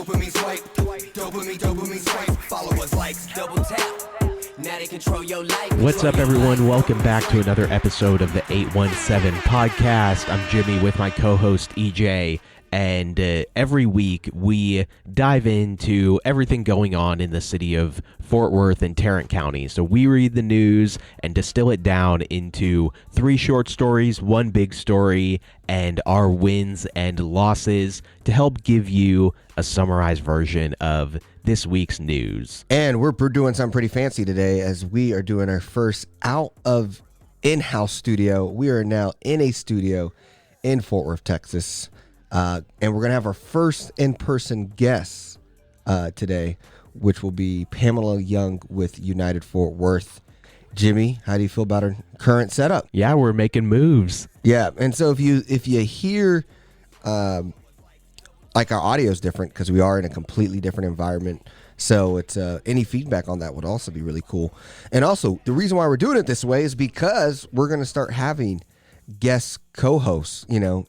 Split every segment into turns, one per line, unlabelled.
Dopamine swipe, dopamine swipe. Followers, likes, double tap. Now they control your life.
What's up, everyone? Welcome back to another episode of the 817 podcast. I'm Jimmy with my co-host EJ, and every week we dive into everything going on in the city of Fort Worth and Tarrant County. So we read the news and distill it down into 3 short stories, 1 big story, and our wins and losses to help give you a summarized version of this week's news.
And we're doing something pretty fancy today as we are doing our first out of in-house studio. We are now in a studio in Fort Worth, Texas. And we're going to have our first in-person guest today, which will be Pamela Young with United Fort Worth. Jimmy, how do you feel about our current setup?
Yeah, we're making moves.
Yeah, and so if you hear like our audio is different because we are in a completely different environment. So it's any feedback on that would also be really cool. And also, the reason why we're doing it this way is because we're going to start having guest co-hosts,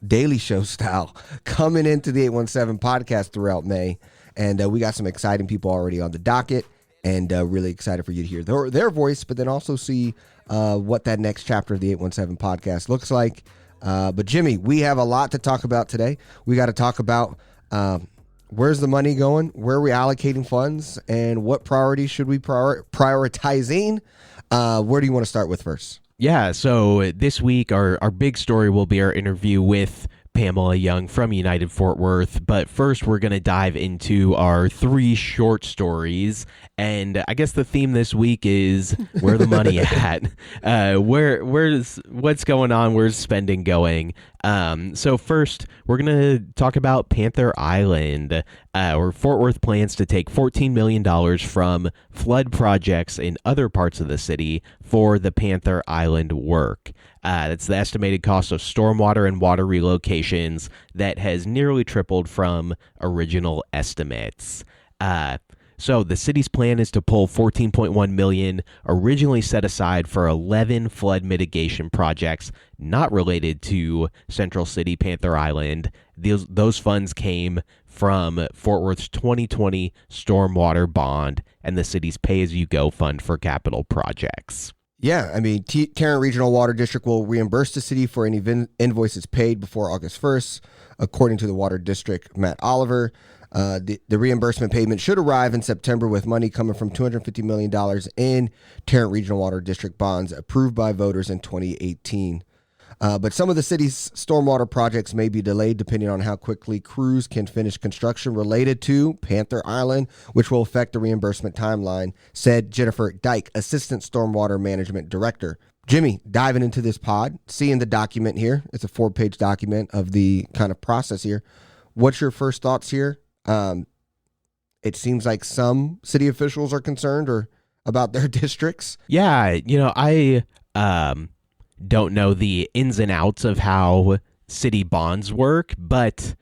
Daily Show style, coming into the 817 podcast throughout May. And we got some exciting people already on the docket, and really excited for you to hear their voice, but then also see what that next chapter of the 817 podcast looks like. But Jimmy, we have a lot to talk about today. We got to talk about where's the money going, where are we allocating funds, and what priorities should we prioritizing? Where do you want to start with first?
Yeah, so this week our big story will be our interview with Pamela Young from United Fort Worth. But first, we're going to dive into our 3 short stories. And I guess the theme this week is where the money at? What's going on? Where's spending going? So first, we're going to talk about Panther Island, where Fort Worth plans to take $14 million from flood projects in other parts of the city for the Panther Island work. That's the estimated cost of stormwater and water relocations that has nearly tripled from original estimates. So the city's plan is to pull $14.1 million, originally set aside for 11 flood mitigation projects not related to Central City Panther Island. Those funds came from Fort Worth's 2020 stormwater bond and the city's pay-as-you-go fund for capital projects.
Yeah, I mean, Tarrant Regional Water District will reimburse the city for any invoices paid before August 1st, according to the Water District, Matt Oliver. The reimbursement payment should arrive in September with money coming from $250 million in Tarrant Regional Water District bonds approved by voters in 2018. But some of the city's stormwater projects may be delayed depending on how quickly crews can finish construction related to Panther Island, which will affect the reimbursement timeline, said Jennifer Dyke, Assistant Stormwater Management Director. Jimmy, diving into this pod, seeing the document here. It's a 4-page document of the kind of process here. What's your first thoughts here? It seems like some city officials are concerned or about their districts.
Yeah, I don't know the ins and outs of how city bonds work, but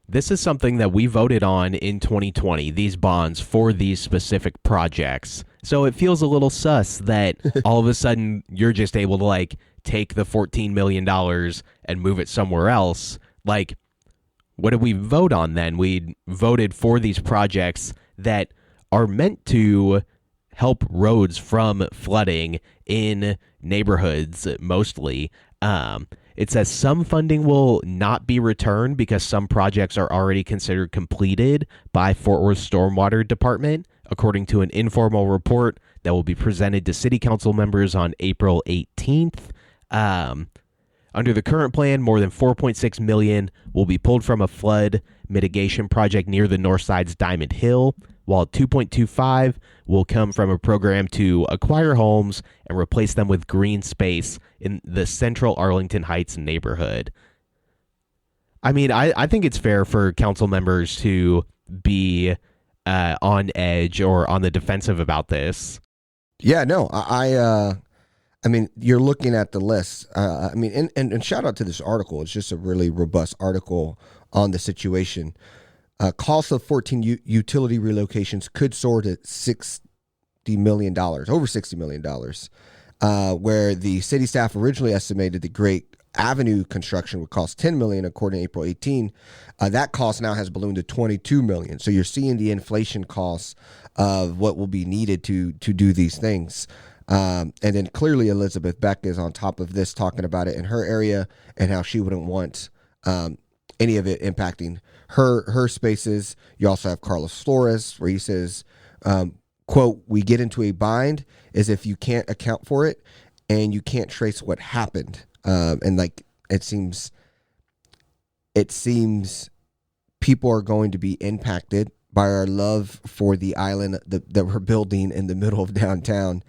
this is something that we voted on in 2020, these bonds for these specific projects. So it feels a little sus that all of a sudden you're just able to take the $14 million and move it somewhere else. What did we vote on then? We voted for these projects that are meant to help roads from flooding in neighborhoods mostly. It says some funding will not be returned because some projects are already considered completed by Fort Worth Stormwater Department, according to an informal report that will be presented to City Council members on April 18th. Under the current plan, more than $4.6 million will be pulled from a flood mitigation project near the north side's Diamond Hill, while $2.25 will come from a program to acquire homes and replace them with green space in the central Arlington Heights neighborhood. I mean, I think it's fair for council members to be on edge or on the defensive about this.
Yeah, no, I mean, you're looking at the list. And shout out to this article. It's just a really robust article on the situation. Cost of 14 utility relocations could soar to $60 million, over $60 million, where the city staff originally estimated the great Avenue construction would cost $10 million, according to April 18. That cost now has ballooned to $22 million. So you're seeing the inflation costs of what will be needed to do these things. And then clearly Elizabeth Beck is on top of this, talking about it in her area and how she wouldn't want any of it impacting her spaces. You also have Carlos Flores, where he says, quote, "We get into a bind as if you can't account for it and you can't trace what happened." And like it seems people are going to be impacted by our love for the island that we're building in the middle of downtown.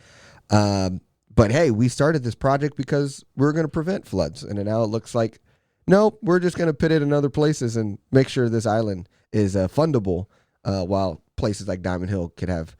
But hey, we started this project because we're going to prevent floods, and now it looks like, nope, we're just going to put it in other places and make sure this island is fundable, while places like Diamond Hill could have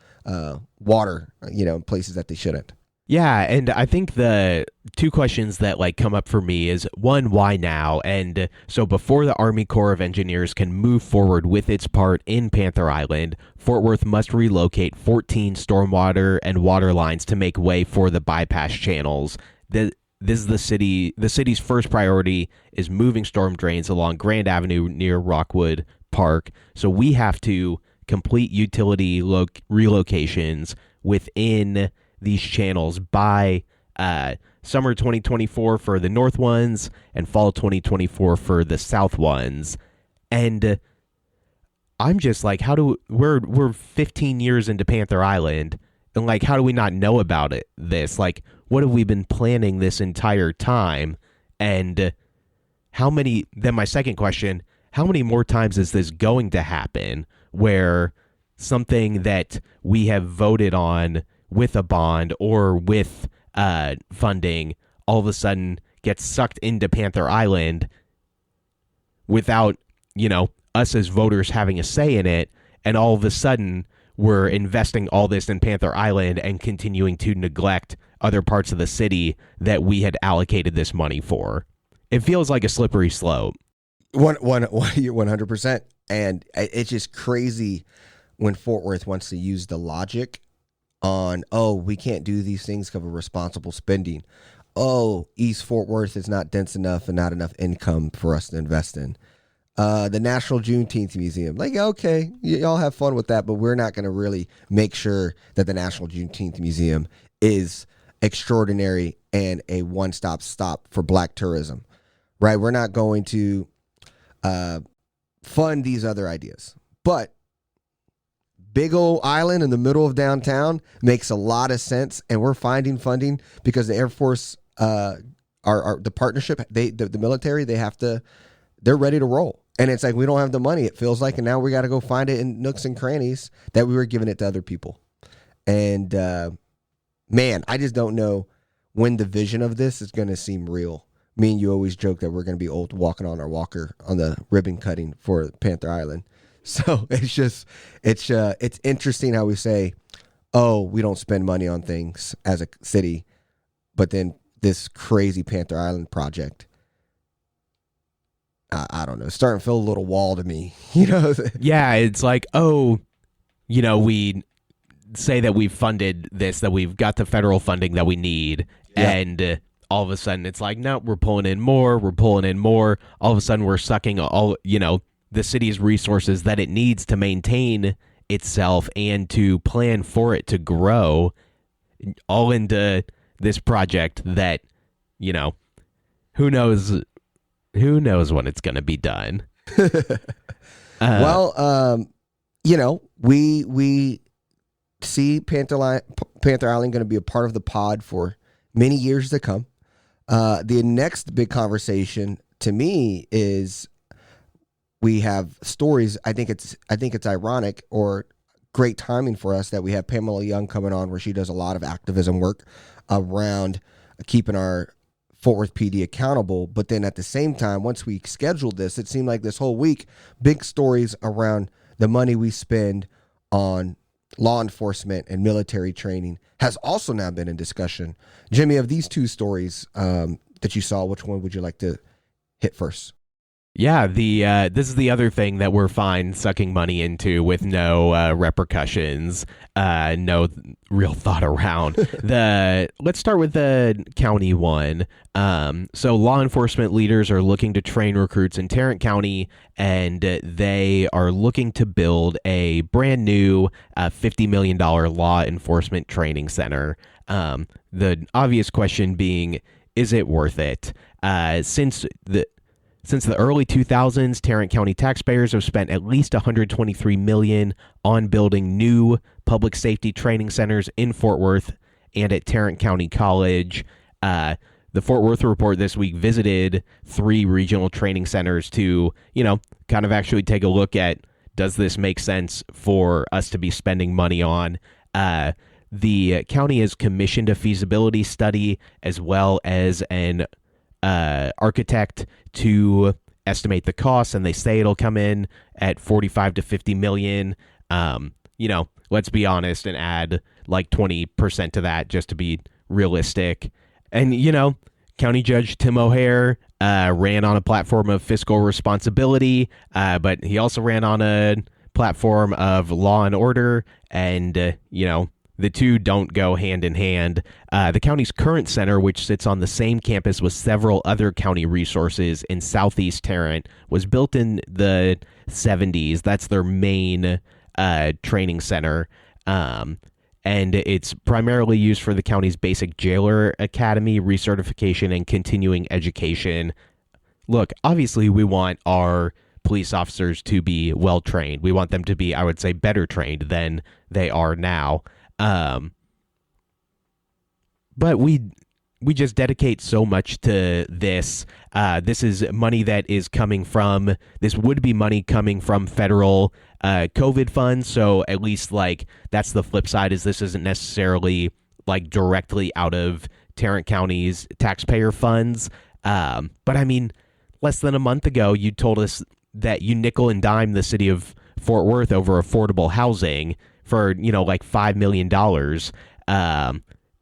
water, in places that they shouldn't.
Yeah, and I think the two questions that come up for me is, one, why now? And so before the Army Corps of Engineers can move forward with its part in Panther Island, Fort Worth must relocate 14 stormwater and water lines to make way for the bypass channels. This is the city's first priority is moving storm drains along Grand Avenue near Rockwood Park. So we have to complete utility relocations within these channels by summer 2024 for the north ones and fall 2024 for the south ones. And I'm just like, we're 15 years into Panther Island, and how do we not know about this? What have we been planning this entire time? And then my second question, how many more times is this going to happen where something that we have voted on with a bond or with funding all of a sudden gets sucked into Panther Island without, us as voters having a say in it, and all of a sudden we're investing all this in Panther Island and continuing to neglect other parts of the city that we had allocated this money for. It feels like a slippery slope.
100%. And it's just crazy when Fort Worth wants to use the logic on, we can't do these things because of responsible spending. East Fort Worth is not dense enough and not enough income for us to invest in. The National Juneteenth Museum, okay, y'all have fun with that, but we're not going to really make sure that the National Juneteenth Museum is extraordinary and a one-stop stop for Black tourism, right? We're not going to fund these other ideas. But big old island in the middle of downtown makes a lot of sense, and we're finding funding because the Air Force, the partnership, the military, they're ready to roll. And it's like, we don't have the money, it feels like, and now we got to go find it in nooks and crannies that we were giving it to other people. And man, I just don't know when the vision of this is going to seem real. Me and you always joke that we're going to be old walking on our walker on the ribbon cutting for Panther Island. So it's interesting how we say, we don't spend money on things as a city, but then this crazy Panther Island project, I don't know, it's starting to feel a little wall to me,
Yeah, it's like, we say that we've funded this, that we've got the federal funding that we need, and all of a sudden it's like, no, we're pulling in more. All of a sudden we're sucking all, the city's resources that it needs to maintain itself and to plan for it to grow, all into this project that, who knows when it's going to be done.
We see Panther Island going to be a part of the pod for many years to come. The next big conversation to me is we have stories. I think it's ironic or great timing for us that we have Pamela Young coming on, where she does a lot of activism work around keeping our Fort Worth PD accountable. But then at the same time, once we scheduled this, it seemed like this whole week, big stories around the money we spend on law enforcement and military training has also now been in discussion. Jimmy, of these two stories that you saw, which one would you like to hit first?
Yeah, the this is the other thing that we're fine sucking money into with no repercussions, no real thought around. Let's start with the county one. So law enforcement leaders are looking to train recruits in Tarrant County, and they are looking to build a brand new $50 million law enforcement training center. The obvious question being, is it worth it? Since the early 2000s, Tarrant County taxpayers have spent at least $123 million on building new public safety training centers in Fort Worth and at Tarrant County College. The Fort Worth report this week visited 3 regional training centers to, kind of actually take a look at, does this make sense for us to be spending money on? The county has commissioned a feasibility study as well as an architect to estimate the costs, and they say it'll come in at 45 to 50 million. Let's be honest and add like 20% to that just to be realistic. And County Judge Tim O'Hare ran on a platform of fiscal responsibility, but he also ran on a platform of law and order, and the two don't go hand in hand. The county's current center, which sits on the same campus with several other county resources in southeast Tarrant, was built in the 70s. That's their main training center. And it's primarily used for the county's basic jailer academy, recertification, and continuing education. Look, obviously we want our police officers to be well trained. We want them to be, I would say, better trained than they are now. But we just dedicate so much to this. This is money that is coming from, this would be money coming from federal COVID funds. So at least that's the flip side, is this isn't necessarily directly out of Tarrant County's taxpayer funds. But I mean, less than a month ago, you told us that you nickel and dime the city of Fort Worth over affordable housing for $5 million,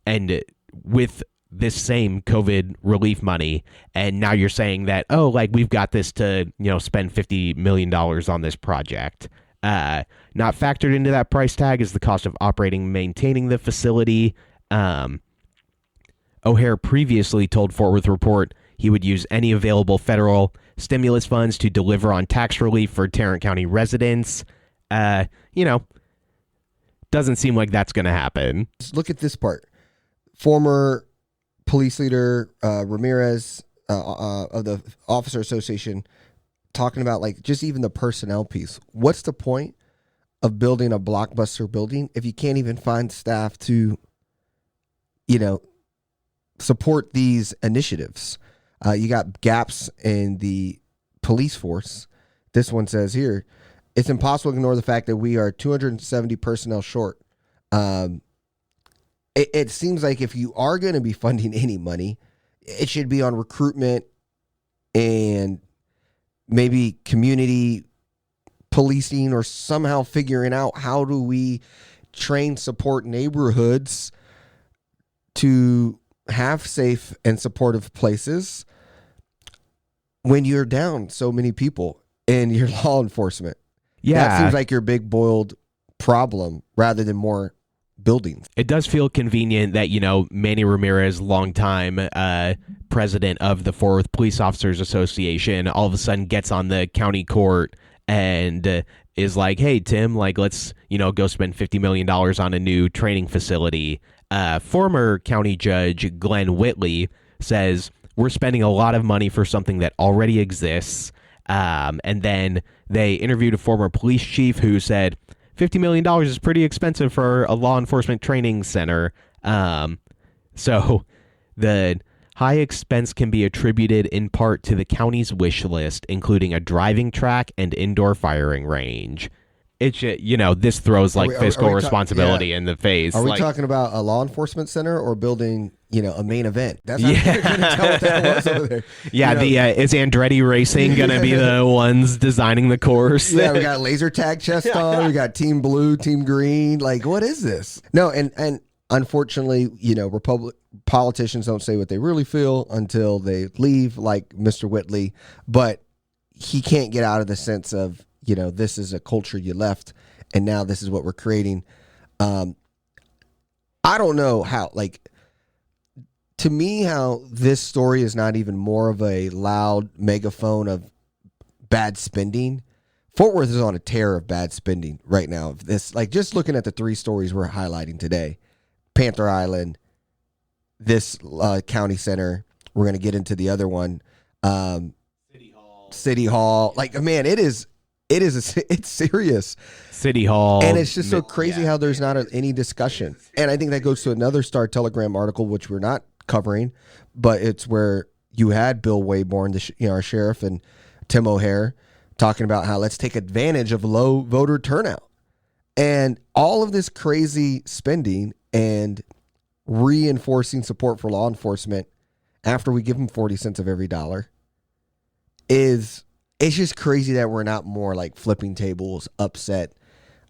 and with this same COVID relief money, and now you're saying that we've got this to spend $50 million on this project. Not factored into that price tag is the cost of operating and maintaining the facility. O'Hare previously told Fort Worth Report he would use any available federal stimulus funds to deliver on tax relief for Tarrant County residents. Doesn't seem like that's going to happen.
Look at this part. Former police leader Ramirez of the Officer Association talking about just even the personnel piece. What's the point of building a blockbuster building if you can't even find staff to, support these initiatives? You got gaps in the police force. This one says here, it's impossible to ignore the fact that we are 270 personnel short. It seems like if you are going to be funding any money, it should be on recruitment and maybe community policing, or somehow figuring out how do we train, support neighborhoods to have safe and supportive places when you're down so many people in your law enforcement.
Yeah.
That seems like your big boiled problem rather than more buildings.
It does feel convenient that, Manny Ramirez, longtime president of the Fort Worth Police Officers Association, all of a sudden gets on the county court and is like, hey, Tim, let's, go spend $50 million on a new training facility. Former county judge Glenn Whitley says, we're spending a lot of money for something that already exists. And then they interviewed a former police chief who said $50 million is pretty expensive for a law enforcement training center. So the high expense can be attributed in part to the county's wish list, including a driving track and indoor firing range. It should, this throws fiscal responsibility in the face.
Are we talking about a law enforcement center or building, a main event? That's not tell what that was over there.
Yeah, is Andretti Racing going to be the ones designing the course?
Yeah, we got laser tag chest on. We got team blue, team green. What is this? No, and unfortunately, politicians don't say what they really feel until they leave, like Mr. Whitley. But he can't get out of the sense of, this is a culture you left, and now this is what we're creating. I don't know how, to me, how this story is not even more of a loud megaphone of bad spending. Fort Worth is on a tear of bad spending right now. This, just looking at the 3 stories we're highlighting today, Panther Island, this county center. We're going to get into the other one. City Hall. Man, it's serious.
City Hall.
And it's just so crazy how there's not any discussion. And I think that goes to another Star Telegram article, which we're not covering, but it's where you had Bill Wayborn, our sheriff, and Tim O'Hare talking about how let's take advantage of low voter turnout. And all of this crazy spending and reinforcing support for law enforcement after we give them 40 cents of every dollar it's just crazy that we're not more flipping tables, upset.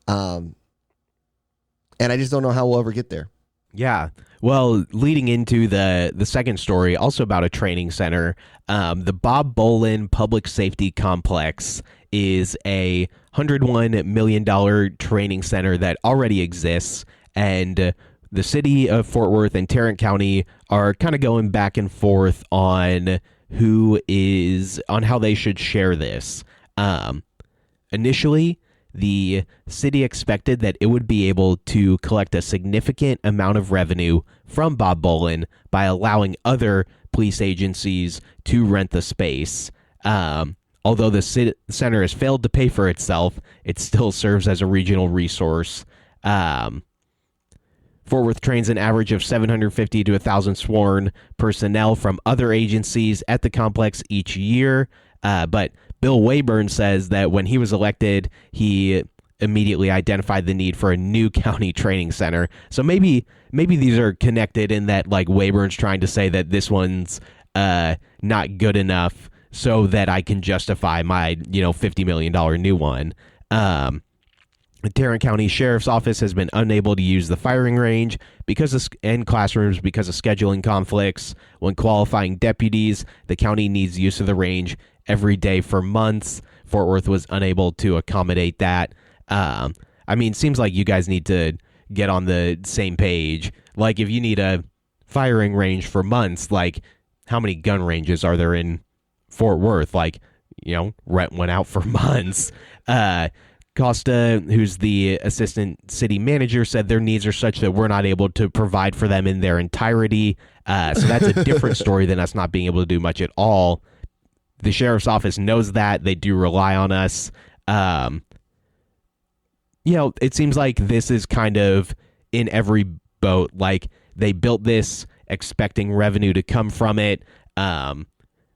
And I just don't know how we'll ever get there.
Yeah. Well, leading into the second story, also about a training center, the Bob Bolin Public Safety Complex is a $101 million training center that already exists, and the city of Fort Worth and Tarrant County are kind of going back and forth on how they should share this. Initially, the city expected that it would be able to collect a significant amount of revenue from Bob Bolin by allowing other police agencies to rent the space. Although the center has failed to pay for itself, it still serves as a regional resource. Fort Worth trains an average of 750 to 1,000 sworn personnel from other agencies at the complex each year. But Bill Wayburn says that when he was elected, he immediately identified the need for a new county training center. So maybe these are connected in that Wayburn's trying to say that this one's not good enough so that I can justify my $50 million new one. The Tarrant County Sheriff's Office has been unable to use the firing range and classrooms because of scheduling conflicts. When qualifying deputies, the county needs use of the range every day for months. Fort Worth was unable to accommodate that. Seems like you guys need to get on the same page. If you need a firing range for months, how many gun ranges are there in Fort Worth? Rent went out for months. Costa, who's the assistant city manager, said their needs are such that we're not able to provide for them in their entirety. So that's a different story than us not being able to do much at all. The sheriff's office knows that. They do rely on us. It seems like this is kind of in every boat. They built this expecting revenue to come from it,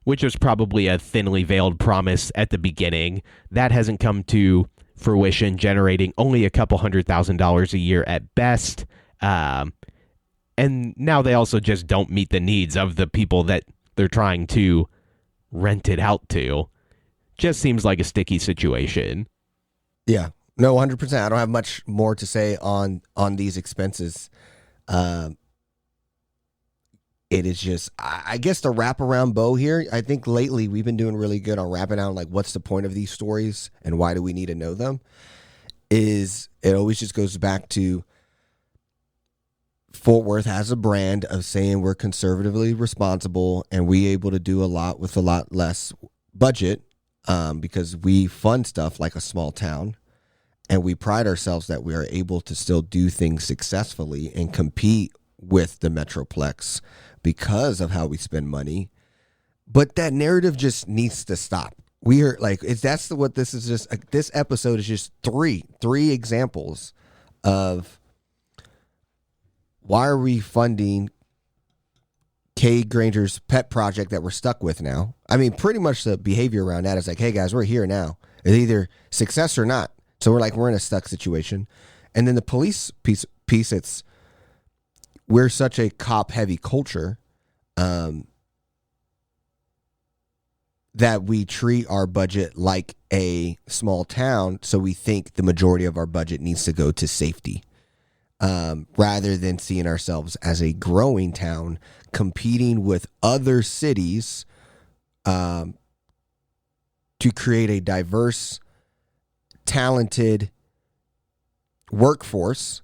which was probably a thinly veiled promise at the beginning. That hasn't come to fruition, generating only a couple $100,000 a year at best. And now they also just don't meet the needs of the people that they're trying to rent it out to. Just seems like a sticky situation.
Yeah, no, 100%. I don't have much more to say on these expenses. It is just, I guess, the wraparound bow here. I think lately we've been doing really good on wrapping down what's the point of these stories and why do we need to know them. It always just goes back to Fort Worth has a brand of saying we're conservatively responsible and we able to do a lot with a lot less budget, because we fund stuff like a small town, and we pride ourselves that we are able to still do things successfully and compete with the Metroplex because of how we spend money. But that narrative just needs to stop. We are this episode is just three examples of why are we funding Kay Granger's pet project that we're stuck with now. Pretty much the behavior around that is hey guys, we're here now. It's either success or not. So we're in a stuck situation. And then the police piece, we're such a cop-heavy culture that we treat our budget like a small town, so we think the majority of our budget needs to go to safety, rather than seeing ourselves as a growing town competing with other cities to create a diverse, talented workforce.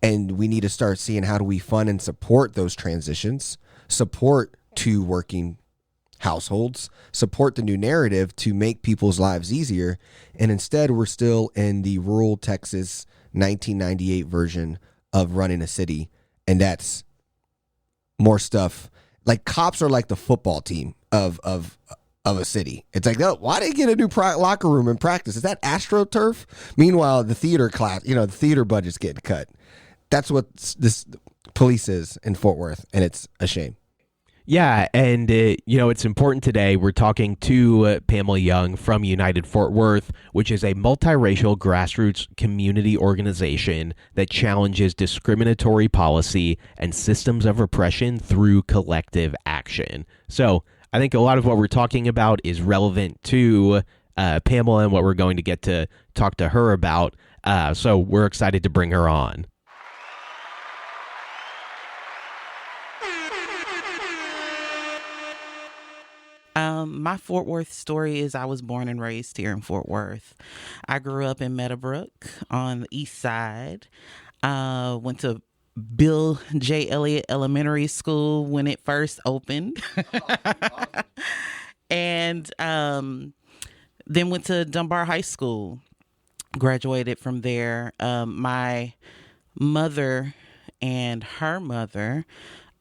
And we need to start seeing how do we fund and support those transitions, support two working households, support the new narrative to make people's lives easier. And instead, we're still in the rural Texas 1998 version of running a city. And that's more stuff. Like, cops are like the football team of a city. It's like, oh, why did they get a new locker room in practice? Is that AstroTurf? Meanwhile, the theater class, the theater budget's getting cut. That's what this police is in Fort Worth, and it's a shame.
Yeah, and it's important today. We're talking to Pamela Young from United Fort Worth, which is a multiracial grassroots community organization that challenges discriminatory policy and systems of oppression through collective action. So I think a lot of what we're talking about is relevant to Pamela and what we're going to get to talk to her about. So we're excited to bring her on.
My Fort Worth story is I was born and raised here in Fort Worth. I grew up in Meadowbrook on the east side. Went to Bill J. Elliott Elementary School when it first opened. Awesome. And then went to Dunbar High School. Graduated from there. My mother and her mother,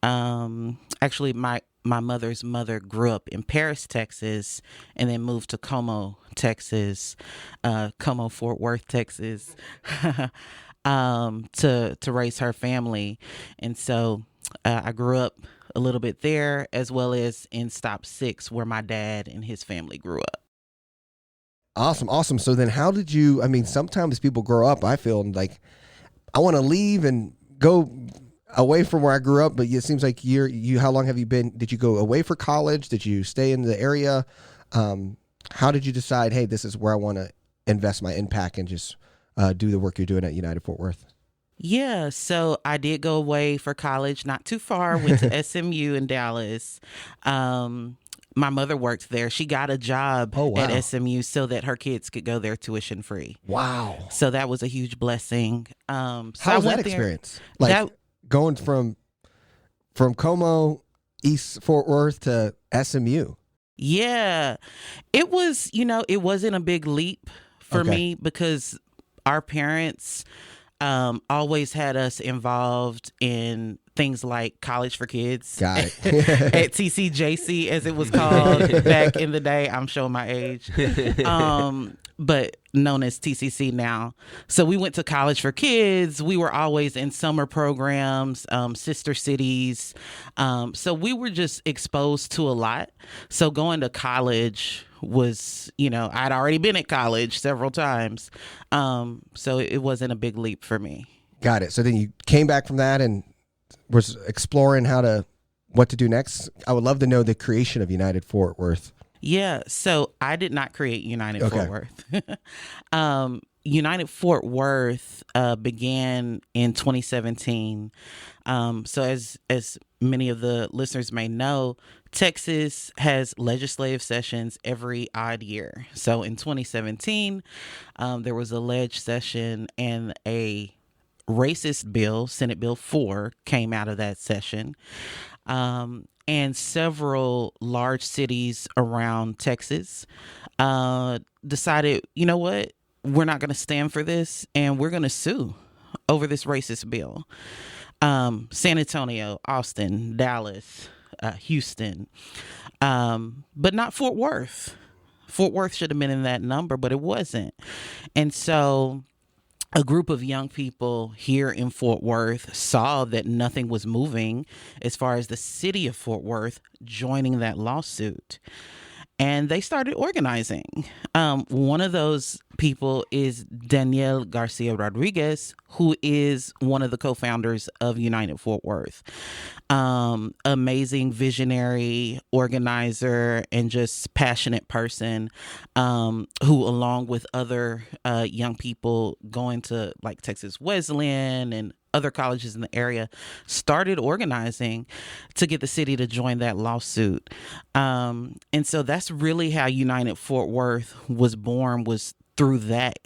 actually my mother's mother grew up in Paris, Texas, and then moved to Como, Texas, Fort Worth, Texas, to raise her family. And so I grew up a little bit there, as well as in Stop 6, where my dad and his family grew up.
Awesome. So then how did you, sometimes people grow up, I feel like I want to leave and go away from where I grew up, but it seems like how long have you been? Did you go away for college? Did you stay in the area? How did you decide, hey, this is where I want to invest my impact and just do the work you're doing at United Fort Worth?
Yeah, so I did go away for college, not too far, went to SMU in Dallas. My mother worked there. She got a job at SMU so that her kids could go there tuition free. Wow. So that was a huge blessing.
How was that experience? Going from Como, East Fort Worth to SMU.
Yeah, it was, it wasn't a big leap for me because our parents always had us involved in things like college for kids.
Got it.
At TCJC, as it was called back in the day. I'm showing my age. But known as TCC now. So we went to college for kids. We were always in summer programs, sister cities. So we were just exposed to a lot. So going to college was, I'd already been at college several times. So it wasn't a big leap for me.
Got it. So then you came back from that and was exploring what to do next. I would love to know the creation of United Fort Worth.
Yeah, so I did not create United Fort Worth. United Fort Worth began in 2017. So as many of the listeners may know, Texas has legislative sessions every odd year. So in 2017, there was a ledge session and a racist bill, Senate Bill 4, came out of that session. And several large cities around Texas decided, you know what, we're not going to stand for this and we're going to sue over this racist bill. San Antonio, Austin, Dallas, Houston, but not Fort Worth. Fort Worth should have been in that number, but it wasn't. And so a group of young people here in Fort Worth saw that nothing was moving as far as the city of Fort Worth joining that lawsuit. And they started organizing. One of those people is Danielle Garcia Rodriguez, who is one of the co-founders of United Fort Worth. Amazing visionary, organizer, and just passionate person who, along with other young people going to like Texas Wesleyan and other colleges in the area started organizing to get the city to join that lawsuit. And so that's really how United Fort Worth was born, was through that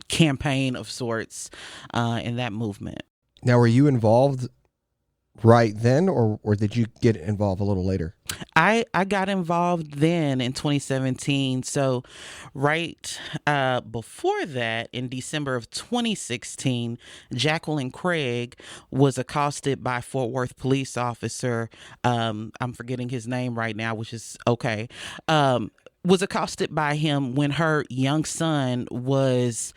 campaign of sorts, in that movement.
Now, were you involved right then, or did you get involved a little later?
I got involved then in 2017. So right before that, in December of 2016, Jacqueline Craig was accosted by Fort Worth police officer. I'm forgetting his name right now, which is okay. Was accosted by him when her young son was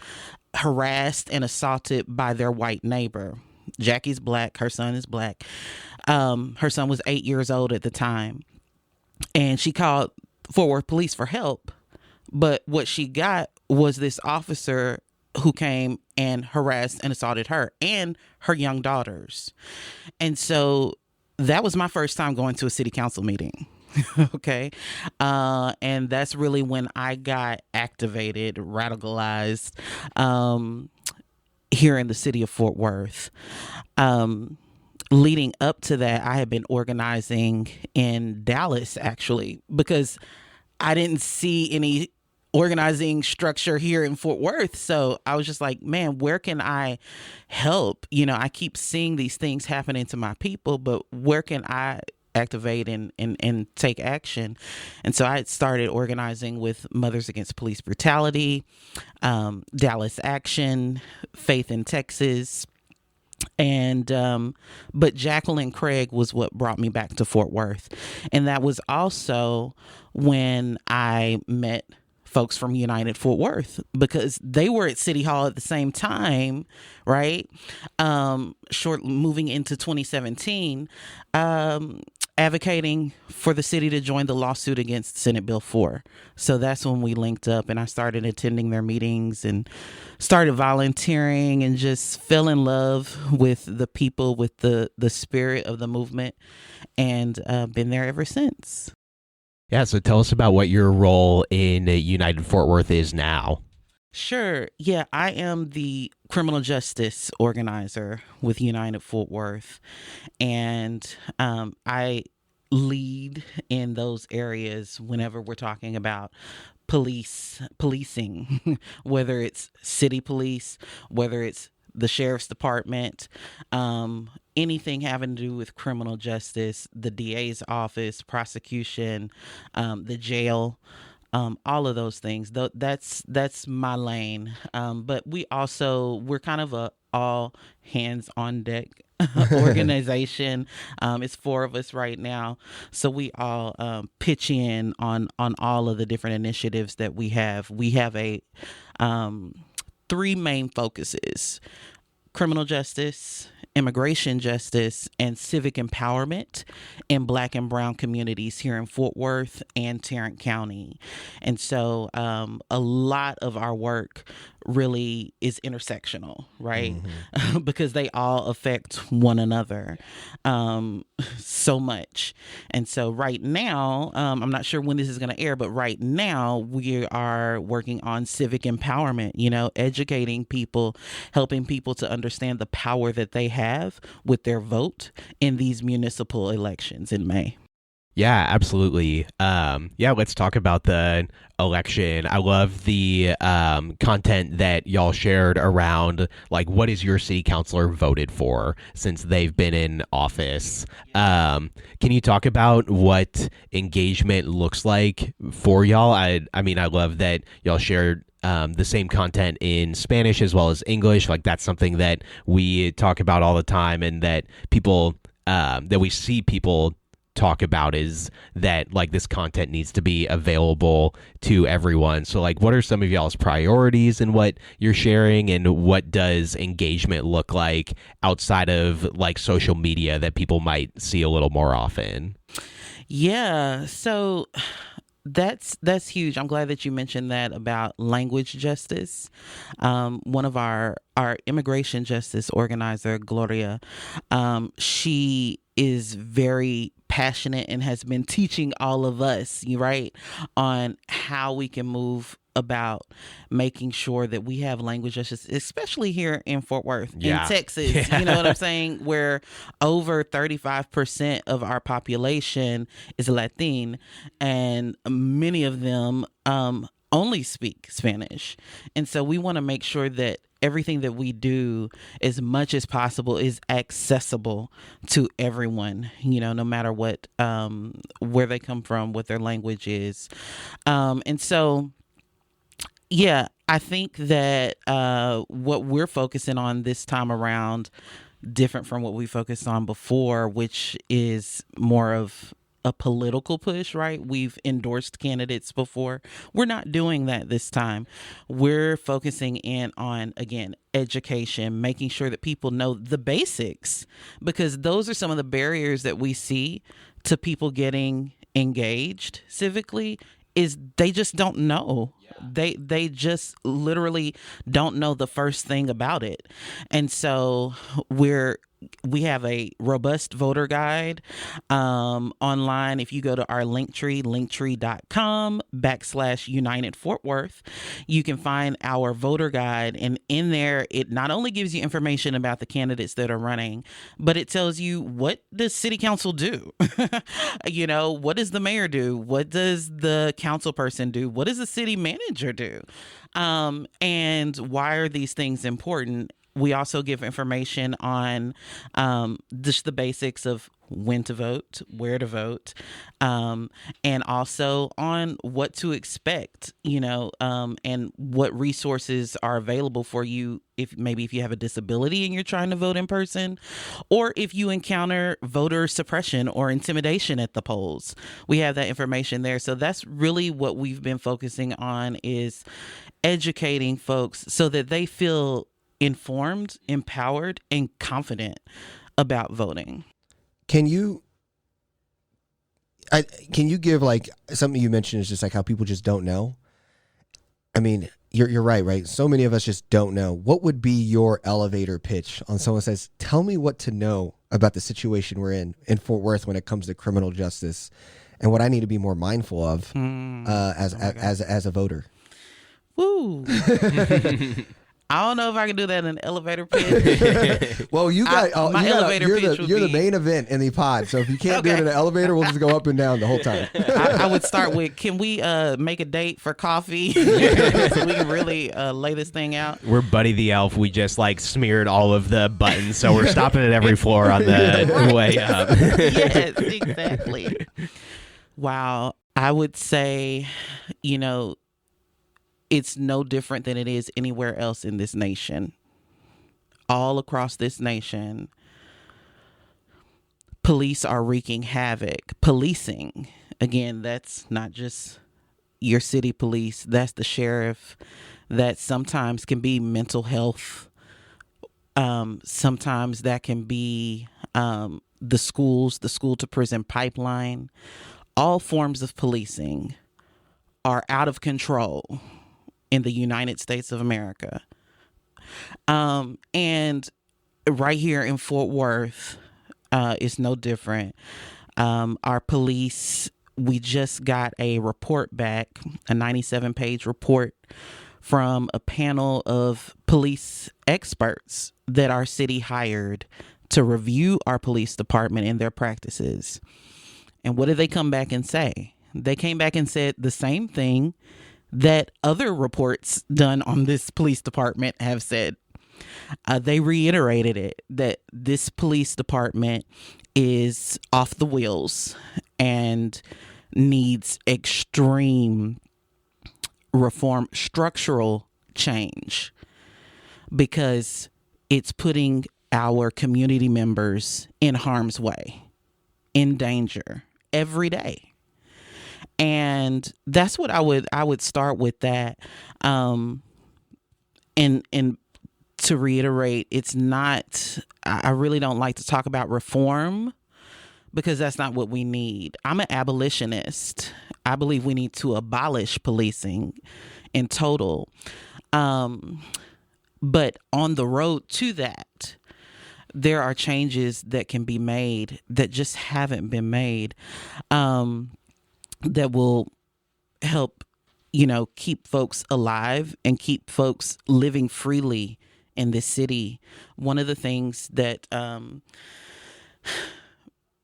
harassed and assaulted by their white neighbor. Jackie's black. Her son is black. Her son was 8 years old at the time. And she called Fort Worth police for help. But what she got was this officer who came and harassed and assaulted her and her young daughters. And so that was my first time going to a city council meeting. Okay. And that's really when I got activated, radicalized, here in the city of Fort Worth. Leading up to that, I had been organizing in Dallas, actually, because I didn't see any organizing structure here in Fort Worth. So I was just like, man, where can I help? You know, I keep seeing these things happening to my people, but where can I activate and take action? And so I started organizing with Mothers Against Police Brutality, Dallas Action, Faith in Texas. And but Jacqueline Craig was what brought me back to Fort Worth. And that was also when I met folks from United Fort Worth, because they were at City Hall at the same time, right? Moving into 2017, advocating for the city to join the lawsuit against Senate Bill 4. So that's when we linked up, and I started attending their meetings and started volunteering and just fell in love with the people, with the spirit of the movement, and been there ever since.
Yeah, so tell us about what your role in United Fort Worth is now.
Sure. Yeah, I am the criminal justice organizer with United Fort Worth, and I lead in those areas whenever we're talking about policing, whether it's city police, whether it's the sheriff's department, anything having to do with criminal justice, the DA's office, prosecution, the jail. All of those things. That's my lane. But we're kind of a all hands on deck organization. It's 4 of us right now, so we all pitch in on all of the different initiatives that we have. We have a 3 main focuses: criminal justice, immigration justice, and civic empowerment in Black and Brown communities here in Fort Worth and Tarrant County. And so a lot of our work really is intersectional, right? Mm-hmm. Because they all affect one another so much. And so right now, I'm not sure when this is going to air, but right now we are working on civic empowerment, educating people, helping people to understand the power that they have with their vote in these municipal elections in May.
Yeah, absolutely. Let's talk about the election. I love the content that y'all shared around, like, what is your city councilor voted for since they've been in office. Can you talk about what engagement looks like for y'all? I love that y'all shared the same content in Spanish as well as English. Like, that's something that we talk about all the time, and that people that we see people talk about is that, like, this content needs to be available to everyone. So, like, what are some of y'all's priorities in what you're sharing, and what does engagement look like outside of, like, social media that people might see a little more often?
Yeah, so that's huge. I'm glad that you mentioned that about language justice. One of our immigration justice organizer, Gloria, she is very passionate and has been teaching all of us, right, on how we can move about making sure that we have language justice, especially here in Fort Worth,
Yeah.
in Texas.
Yeah.
You know what I'm saying? Where over 35% of our population is Latin, and many of them only speak Spanish. And so we want to make sure that everything that we do, as much as possible, is accessible to everyone, no matter what, where they come from, what their language is. And so, yeah, I think that what we're focusing on this time around, different from what we focused on before, which is more of a political push, right? We've endorsed candidates before. We're not doing that this time. We're focusing in on, again, education, making sure that people know the basics, because those are some of the barriers that we see to people getting engaged civically, is they just don't know. They just literally don't know the first thing about it. And so we have a robust voter guide online. If you go to our linktree.com/United Fort Worth, you can find our voter guide. And in there, it not only gives you information about the candidates that are running, but it tells you, what does city council do? What does the mayor do? What does the council person do? What does the city manager do? And why are these things important? We also give information on just the basics of when to vote, where to vote, and also on what to expect, and what resources are available for you if you have a disability and you're trying to vote in person, or if you encounter voter suppression or intimidation at the polls. We have that information there. So that's really what we've been focusing on, is educating folks so that they feel informed, empowered, and confident about voting.
Can you give, like, something you mentioned is just like how people just don't know? I mean, you're right? So many of us just don't know. What would be your elevator pitch on someone says, tell me what to know about the situation we're in Fort Worth when it comes to criminal justice and what I need to be more mindful of as a voter?
Woo. I don't know if I can do that in an elevator pitch.
Well, you're the main event in the pod. So if you can't do it in an elevator, we'll just go up and down the whole time.
I would start with, can we make a date for coffee so we can really lay this thing out?
We're Buddy the Elf. We just smeared all of the buttons, so we're stopping at every floor on the way up.
Yes, exactly. Wow. I would say, it's no different than it is anywhere else in this nation. All across this nation, police are wreaking havoc. Policing, again, that's not just your city police. That's the sheriff. That sometimes can be mental health. Sometimes that can be the schools, the school to prison pipeline. All forms of policing are out of control in the United States of America. And right here in Fort Worth, it's no different. Our police, we just got a report back, a 97-page report from a panel of police experts that our city hired to review our police department and their practices. And what did they come back and say? They came back and said the same thing that other reports done on this police department have said. They reiterated it, that this police department is off the wheels and needs extreme reform, structural change, because it's putting our community members in harm's way, in danger every day. And that's what I would start with that. And to reiterate, it's not, I really don't like to talk about reform, because that's not what we need. I'm an abolitionist. I believe we need to abolish policing in total. But on the road to that, there are changes that can be made that just haven't been made. That will help keep folks alive and keep folks living freely in this city. One of the things that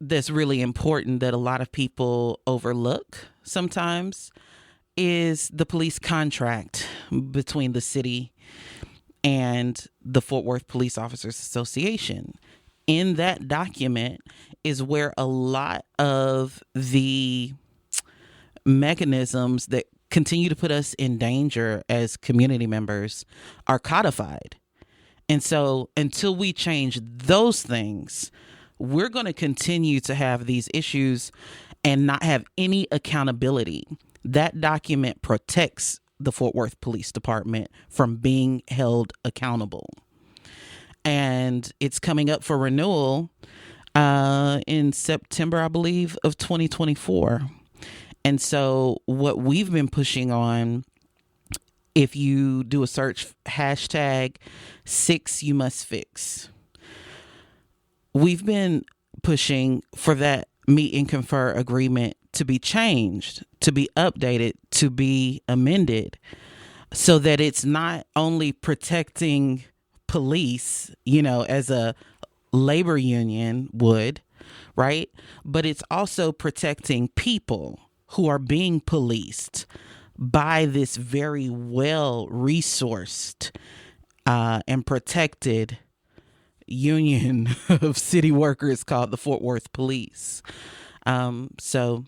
that's really important that a lot of people overlook sometimes is the police contract between the city and the Fort Worth Police Officers Association. In that document is where a lot of the mechanisms that continue to put us in danger as community members are codified. And so until we change those things, we're going to continue to have these issues and not have any accountability. That document protects the Fort Worth Police Department from being held accountable. And it's coming up for renewal in September, I believe, of 2024. And so what we've been pushing on, if you do a search hashtag 6YouMustFix, we've been pushing for that meet and confer agreement to be changed, to be updated, to be amended, so that it's not only protecting police, as a labor union would, right? But it's also protecting people who are being policed by this very well-resourced and protected union of city workers called the Fort Worth Police. So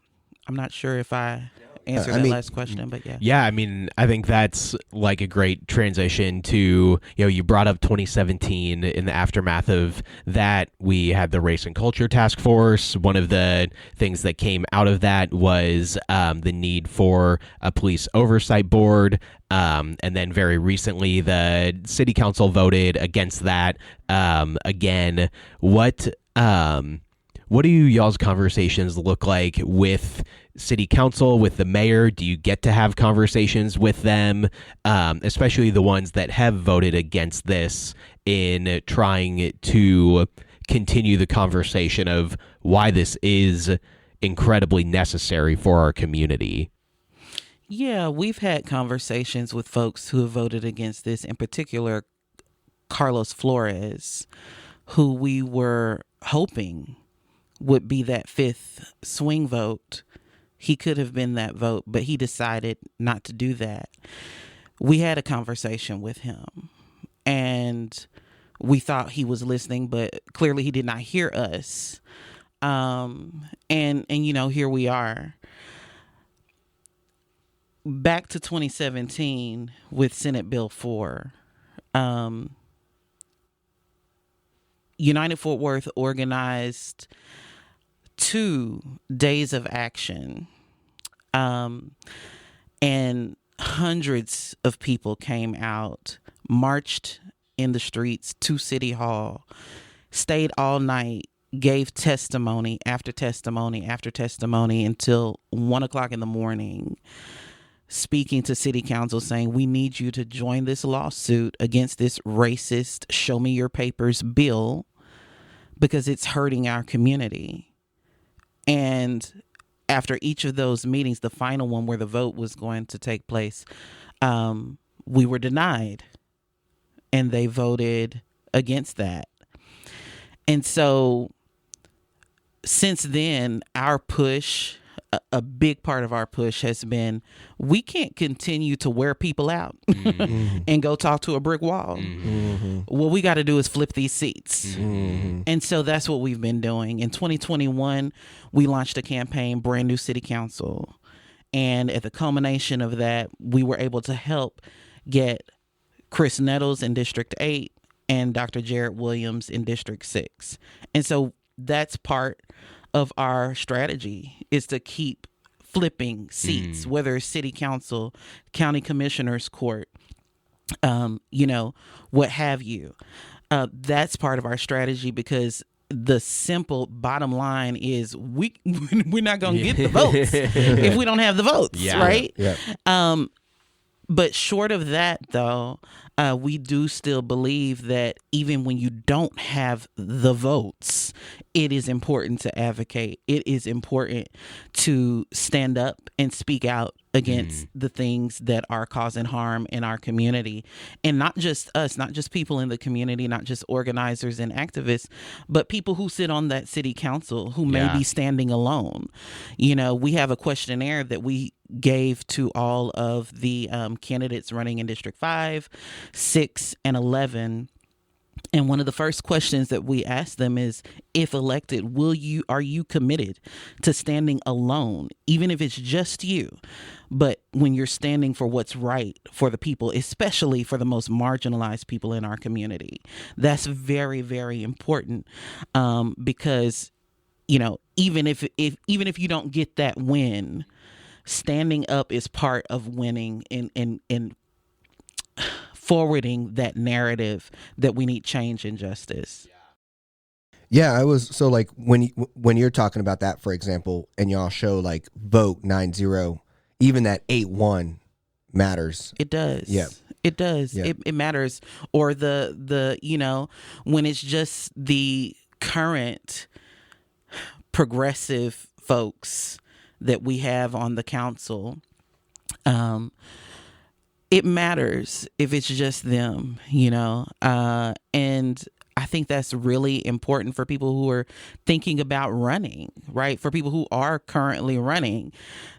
I'm not sure if I answered that last question, but yeah.
Yeah, I think that's like a great transition to, you brought up 2017. In the aftermath of that, we had the Race and Culture Task Force. One of the things that came out of that was the need for a police oversight board. And then very recently, the city council voted against that again. What do y'all's conversations look like with city council, with the mayor? Do you get to have conversations with them, especially the ones that have voted against this, in trying to continue the conversation of why this is incredibly necessary for our community?
Yeah, we've had conversations with folks who have voted against this, in particular Carlos Flores, who we were hoping would be that fifth swing vote. He could have been that vote, but he decided not to do that. We had a conversation with him, and we thought he was listening, but clearly he did not hear us. And here we are. Back to 2017 with Senate Bill 4. United Fort Worth organized 2 days of action, and hundreds of people came out, marched in the streets to City Hall, stayed all night, gave testimony after testimony after testimony until 1:00 in the morning, speaking to City Council saying, we need you to join this lawsuit against this racist Show Me Your Papers bill because it's hurting our community. And after each of those meetings, the final one where the vote was going to take place, we were denied, and they voted against that. And so since then, our push, a big part of our push has been, we can't continue to wear people out and go talk to a brick wall. What we got to do is flip these seats. And so that's what we've been doing. In 2021, we launched a campaign, Brand New City Council. And at the culmination of that, we were able to help get Chris Nettles in District 8 and Dr. Jared Williams in District 6. And so that's part of our strategy, is to keep flipping seats, whether it's city council, county commissioner's court, what have you. That's part of our strategy, because the simple bottom line is we're not going to get the votes if we don't have the votes, right?
Yeah.
But short of that, though, we do still believe that even when you don't have the votes, it is important to advocate. It is important to stand up and speak out against the things that are causing harm in our community. And not just us, not just people in the community, not just organizers and activists, but people who sit on that city council who may be standing alone. You know, we have a questionnaire that we gave to all of the candidates running in District 5, 6, and 11. And one of the first questions that we ask them is, if elected, are you committed to standing alone, even if it's just you? But when you're standing for what's right for the people, especially for the most marginalized people in our community, that's very, very important, because, you know, even if you don't get that win, standing up is part of winning in forwarding that narrative that we need change and justice.
Yeah, I was so like when you're talking about that, for example, and y'all show like vote 9-0, even that 8-1 matters.
It does.
Yeah,
it does.
Yeah.
It matters. Or the you know, when it's just the current progressive folks that we have on the council, it matters if it's just them, you know, and I think that's really important for people who are thinking about running, right? For people who are currently running,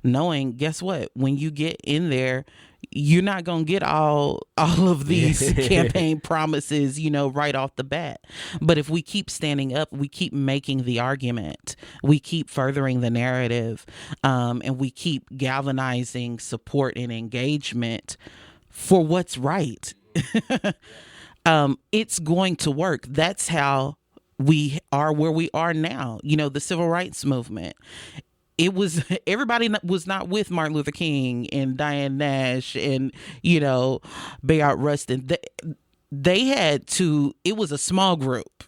knowing, guess what? When you get in there, you're not going to get all of these campaign promises, you know, right off the bat. But if we keep standing up, we keep making the argument, we keep furthering the narrative, and we keep galvanizing support and engagement for what's right. It's going to work. That's how we are where we are now. You know, the civil rights movement. It was, everybody was not with Martin Luther King and Diane Nash and, you know, Bayard Rustin. They had to, it was a small group,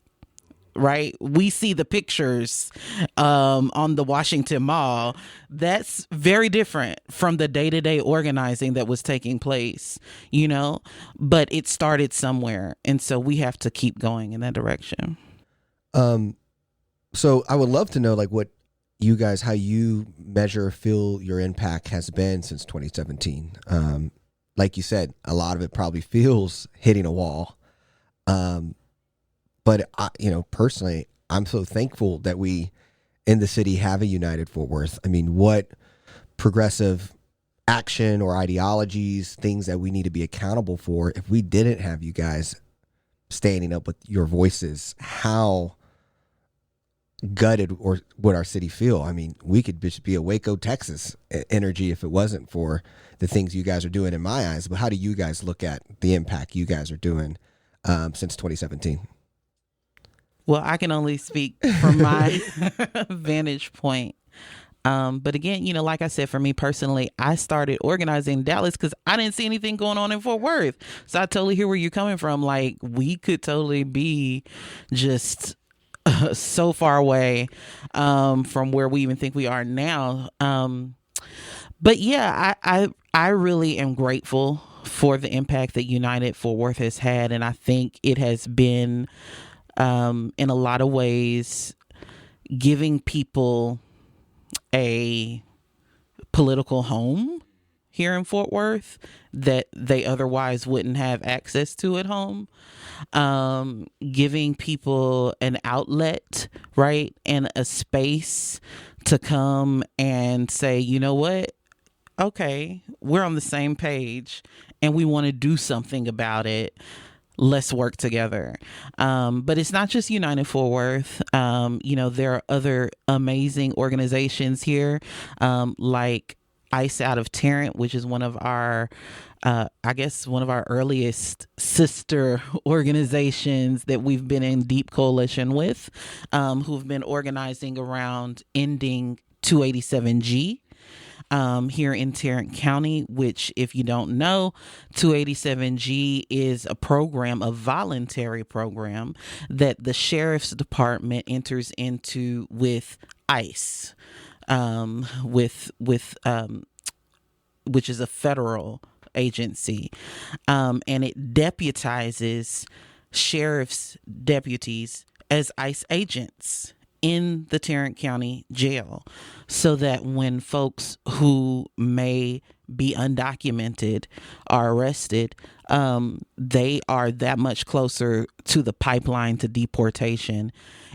right? We see the pictures on the Washington Mall. That's very different from the day-to-day organizing that was taking place, you know, but it started somewhere. And so we have to keep going in that direction.
So I would love to know, like, what you guys, how you measure, feel your impact has been since 2017. Like you said, a lot of it probably feels hitting a wall. But I, you know, personally, I'm so thankful that we in the city have a united Fort Worth. I mean, what progressive action or ideologies, things that we need to be accountable for, if we didn't have you guys standing up with your voices, how gutted or would our city feel? I mean, we could just be a Waco, Texas energy if it wasn't for the things you guys are doing in my eyes. But how do you guys look at the impact you guys are doing since 2017?
Well, I can only speak from my vantage point. But again, you know, like I said, for me personally, I started organizing in Dallas because I didn't see anything going on in Fort Worth. So I totally hear where you're coming from. Like, we could totally be just so far away from where we even think we are now. But yeah, I really am grateful for the impact that United Fort Worth has had. And I think it has been, in a lot of ways, giving people a political home here in Fort Worth that they otherwise wouldn't have access to at home. Giving people an outlet, right? And a space to come and say, you know what? Okay, we're on the same page and we want to do something about it. Let's work together. But it's not just United Fort Worth. You know, there are other amazing organizations here, like ICE out of Tarrant, which is one of our, I guess, one of our earliest sister organizations that we've been in deep coalition with, who've been organizing around ending 287G. Here in Tarrant County, which, if you don't know, 287G is a program, a voluntary program that the sheriff's department enters into with ICE, which is a federal agency, and it deputizes sheriff's deputies as ICE agents in the Tarrant County Jail, so that when folks who may be undocumented are arrested, they are that much closer to the pipeline to deportation.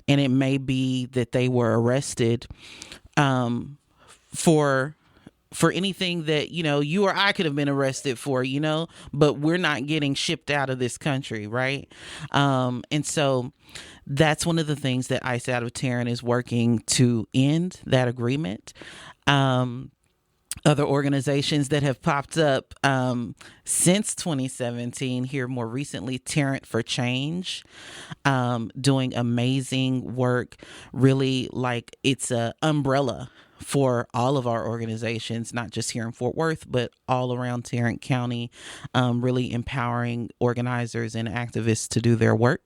And it may be that they were arrested for anything that, you or I could have been arrested for, but we're not getting shipped out of this country, right? And so that's one of the things that ICE out of Tarrant is working to end that agreement. Other organizations that have popped up since 2017 here more recently, Tarrant for Change, doing amazing work, really like it's a umbrella for all of our organizations, not just here in Fort Worth, but all around Tarrant County, really empowering organizers and activists to do their work.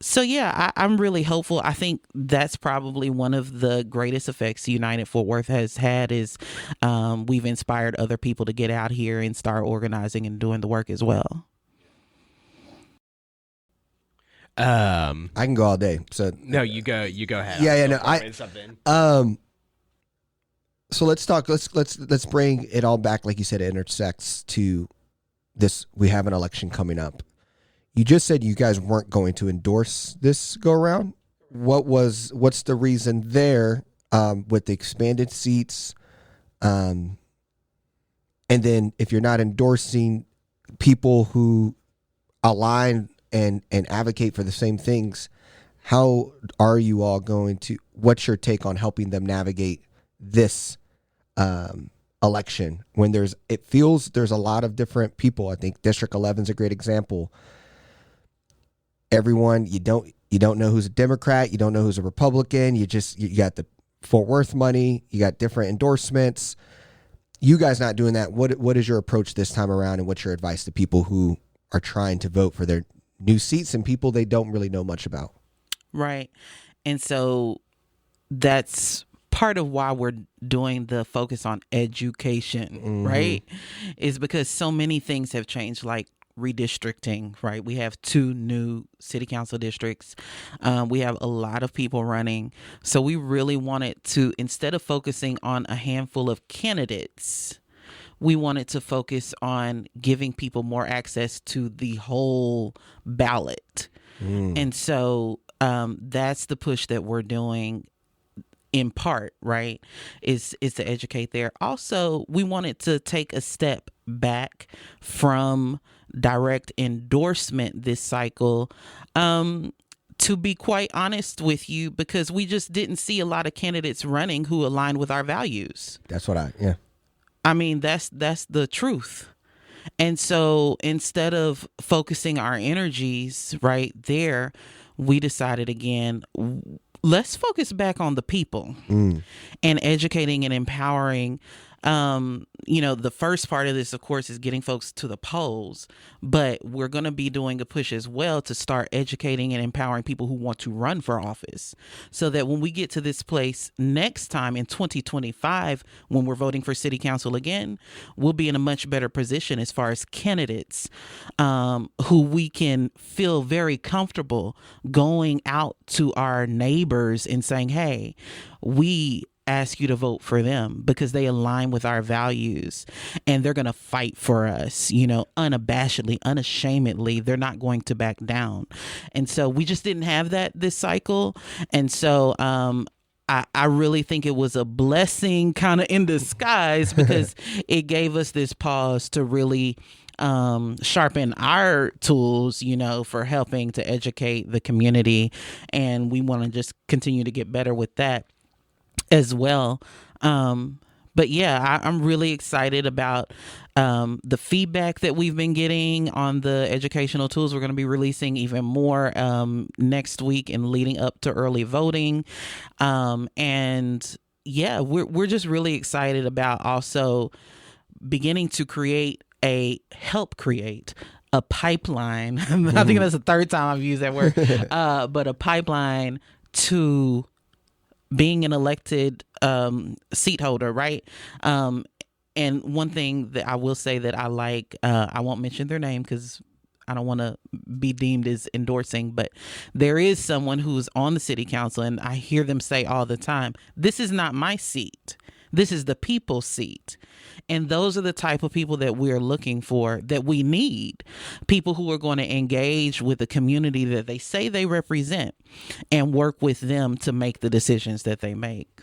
So yeah, I'm really hopeful. I think that's probably one of the greatest effects United Fort Worth has had is we've inspired other people to get out here and start organizing and doing the work as well.
I can go all day. So
no, you go ahead.
Yeah, no, so let's talk. Let's bring it all back, like you said, it intersects to this. We have an election coming up. You just said you guys weren't going to endorse this go around. What's the reason there with the expanded seats? And then if you're not endorsing people who align and advocate for the same things, how are you all going to, what's your take on helping them navigate this election when it feels there's a lot of different people? I think District 11 is a great example. Everyone, you don't know who's a Democrat, you don't know who's a Republican, you got the Fort Worth money, you got different endorsements. You guys not doing that. What is your approach this time around, and what's your advice to people who are trying to vote for their new seats and people they don't really know much about?
Right. And so that's part of why we're doing the focus on education, right? Is because so many things have changed, like redistricting, right? We have 2 new city council districts. We have a lot of people running. So we really wanted to, instead of focusing on a handful of candidates, we wanted to focus on giving people more access to the whole ballot. And so that's the push that we're doing in part, right, is to educate there. Also, we wanted to take a step back from direct endorsement this cycle, to be quite honest with you, because we just didn't see a lot of candidates running who aligned with our values.
That's what
I mean, that's the truth. And so instead of focusing our energies right there, we decided again, let's focus back on the people and educating and empowering. The first part of this, of course, is getting folks to the polls, but we're going to be doing a push as well to start educating and empowering people who want to run for office, so that when we get to this place next time in 2025, when we're voting for city council again, we'll be in a much better position as far as candidates who we can feel very comfortable going out to our neighbors and saying, hey, we ask you to vote for them because they align with our values and they're going to fight for us, unabashedly, unashamedly. They're not going to back down. And so we just didn't have that this cycle. And so I really think it was a blessing kind of in disguise, because it gave us this pause to really sharpen our tools, for helping to educate the community. And we want to just continue to get better with that as well. But yeah, I'm really excited about the feedback that we've been getting on the educational tools. We're going to be releasing even more next week and leading up to early voting. And yeah, we're just really excited about also beginning to help create a pipeline. I think that's the third time I've used that word, but a pipeline to being an elected seat holder, right? And one thing that I will say that I like, I won't mention their name because I don't want to be deemed as endorsing, but there is someone who's on the city council, and I hear them say all the time, this is not my seat. This is the people's seat. And those are the type of people that we're looking for, that we need. People who are going to engage with the community that they say they represent and work with them to make the decisions that they make.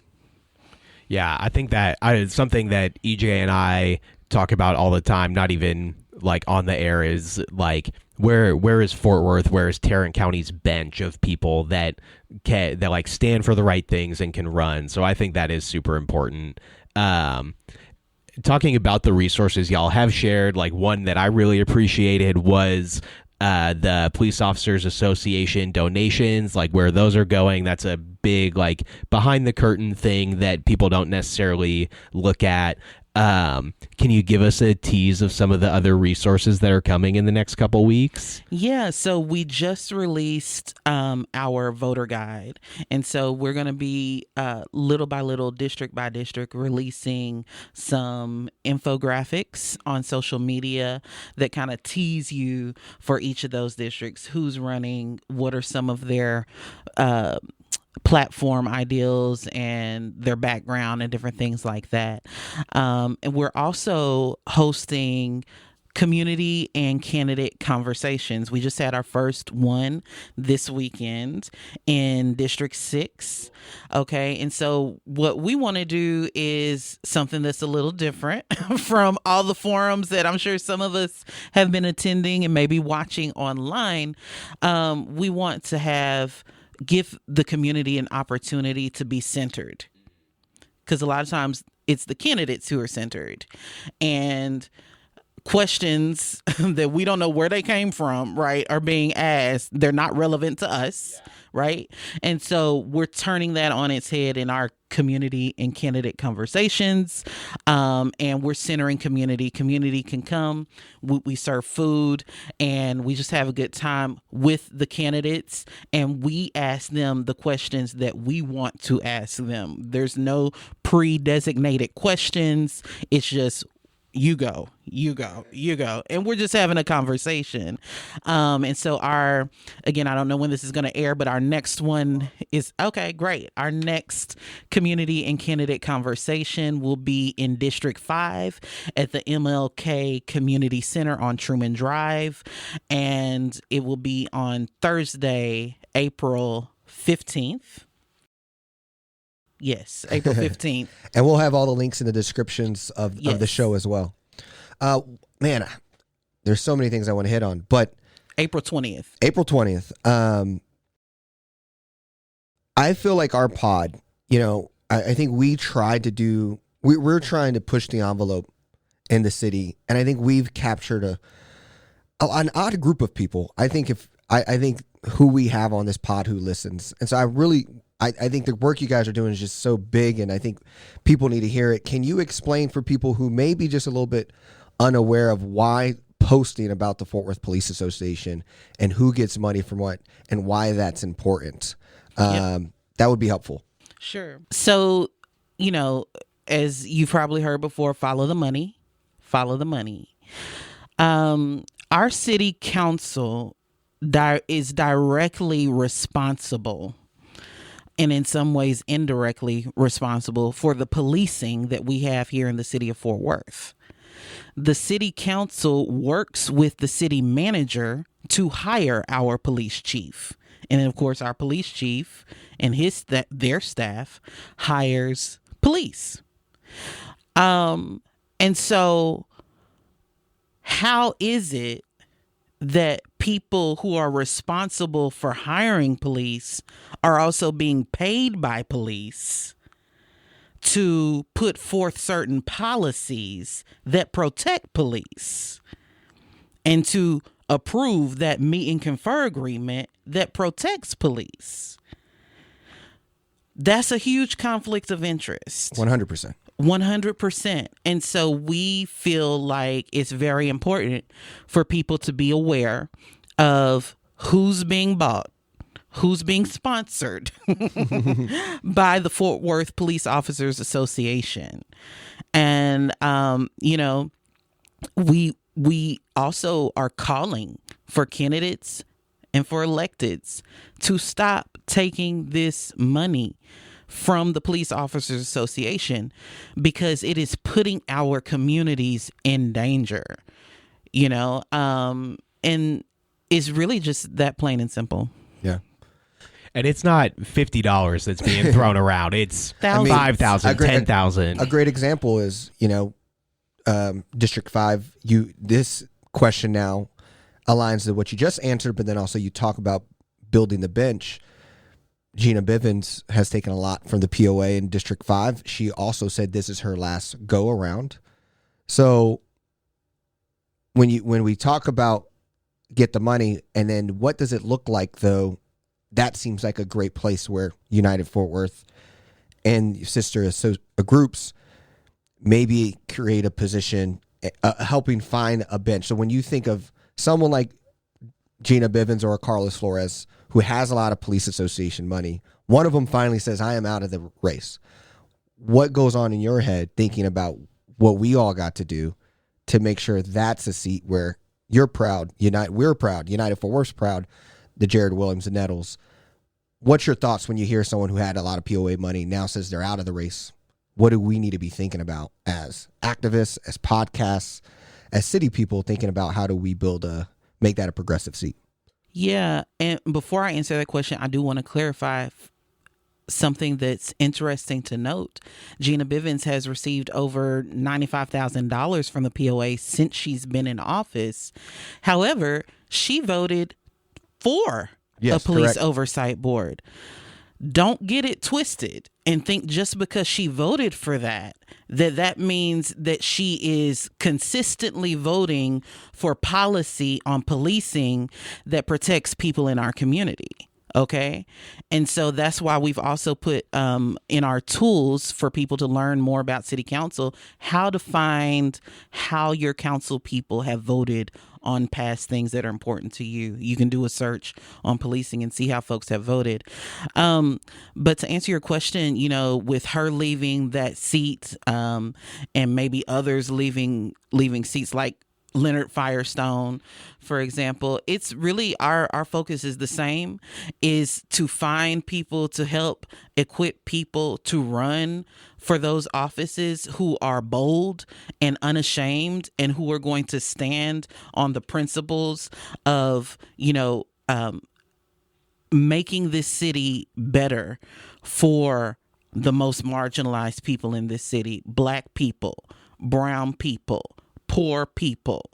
Yeah, I think that it's something that EJ and I talk about all the time, not even like on the air, is like where is Fort Worth, where is Tarrant County's bench of people that like stand for the right things and can run. So I think that is super important. Talking about the resources y'all have shared, like one that I really appreciated was the Police Officers Association donations, like where those are going. That's a big like behind the curtain thing that people don't necessarily look at. Can you give us a tease of some of the other resources that are coming in the next couple weeks?
Yeah, so we just released our voter guide. And so we're going to be little by little, district by district, releasing some infographics on social media that kind of tease you for each of those districts, who's running, what are some of their platform ideals and their background and different things like that. And we're also hosting community and candidate conversations. We just had our first one this weekend in District 6. Okay. And so what we want to do is something that's a little different from all the forums that I'm sure some of us have been attending and maybe watching online. We want to give the community an opportunity to be centered, because a lot of times it's the candidates who are centered, and questions that we don't know where they came from, right, are being asked. They're not relevant to us, right? And so we're turning that on its head in our community and candidate conversations, and we're centering community. Community can come, we serve food, and we just have a good time with the candidates, and we ask them the questions that we want to ask them. There's no pre-designated questions. It's just you go. And we're just having a conversation. And so again, I don't know when this is going to air, but our next one is, okay, great. Our next community and candidate conversation will be in District 5 at the MLK Community Center on Truman Drive. And it will be on Thursday, April 15th. Yes, April 15th.
And we'll have all the links in the descriptions of the show as well. Man, there's so many things I want to hit on, but
April 20th.
I feel like our pod, I think we tried to do, we're trying to push the envelope in the city. And I think we've captured an odd group of people. I think who we have on this pod who listens. And so I think the work you guys are doing is just so big, and I think people need to hear it. Can you explain for people who may be just a little bit unaware of why posting about the Fort Worth Police Association and who gets money from what and why that's important? That would be helpful.
Sure. So, as you've probably heard before, follow the money. Follow the money. Our city council is directly responsible, and in some ways indirectly responsible, for the policing that we have here in the city of Fort Worth. The city council works with the city manager to hire our police chief. And then, of course, our police chief and their staff hires police. And so how is it that people who are responsible for hiring police are also being paid by police to put forth certain policies that protect police and to approve that meet and confer agreement that protects police? That's a huge conflict of interest.
100%.
100%. And so we feel like it's very important for people to be aware of who's being bought, who's being sponsored by the Fort Worth Police Officers Association. And, we also are calling for candidates and for electeds to stop taking this money from the Police Officers Association, because it is putting our communities in danger, and it's really just that plain and simple.
Yeah.
And it's not $50 that's being thrown around. It's $5,000, $10,000.
A great example is, District 5, this question now aligns to what you just answered, but then also you talk about building the bench. Gina Bivens has taken a lot from the POA in District 5. She also said this is her last go around. So when we talk about get the money, and then what does it look like, though? That seems like a great place where United Fort Worth and sister groups maybe create a position helping find a bench. So when you think of someone like Gina Bivens or Carlos Flores, who has a lot of police association money, one of them finally says, I am out of the race. What goes on in your head thinking about what we all got to do to make sure that's a seat where you're proud, we're proud, United Fort Worth's proud, the Jared Williams and Nettles. What's your thoughts when you hear someone who had a lot of POA money now says they're out of the race? What do we need to be thinking about as activists, as podcasts, as city people, thinking about how do we make that a progressive seat?
Yeah, and before I answer that question, I do want to clarify something that's interesting to note. Gina Bivens has received over $95,000 from the POA since she's been in office. However, she voted for a police oversight board. Don't get it twisted and think just because she voted for that means that she is consistently voting for policy on policing that protects people in our community. Okay. And so that's why we've also put in our tools for people to learn more about city council, how to find how your council people have voted on past things that are important to you. You can do a search on policing and see how folks have voted. But to answer your question, with her leaving that seat and maybe others leaving seats like Leonard Firestone, for example, it's really our focus is the same, is to find people to help equip people to run for those offices who are bold and unashamed and who are going to stand on the principles of, making this city better for the most marginalized people in this city, Black people, brown people, poor people,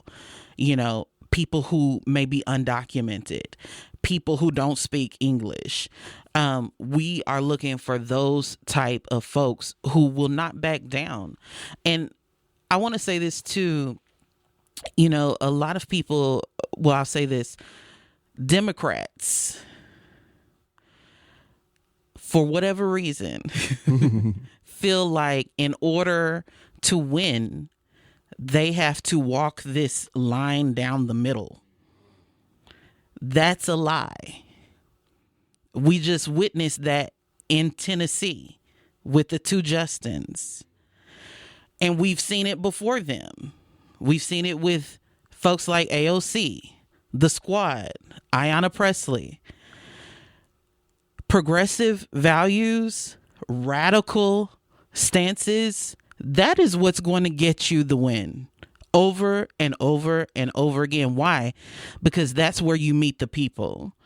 people who may be undocumented, people who don't speak English. We are looking for those type of folks who will not back down. And I want to say this too, a lot of people, well, I'll say this, Democrats, for whatever reason, feel like in order to win, they have to walk this line down the middle. That's a lie. We just witnessed that in Tennessee with the two Justins. And we've seen it before them. We've seen it with folks like AOC, The Squad, Ayanna Pressley. Progressive values, radical stances, that is what's going to get you the win over and over and over again. Why? Because that's where you meet the people.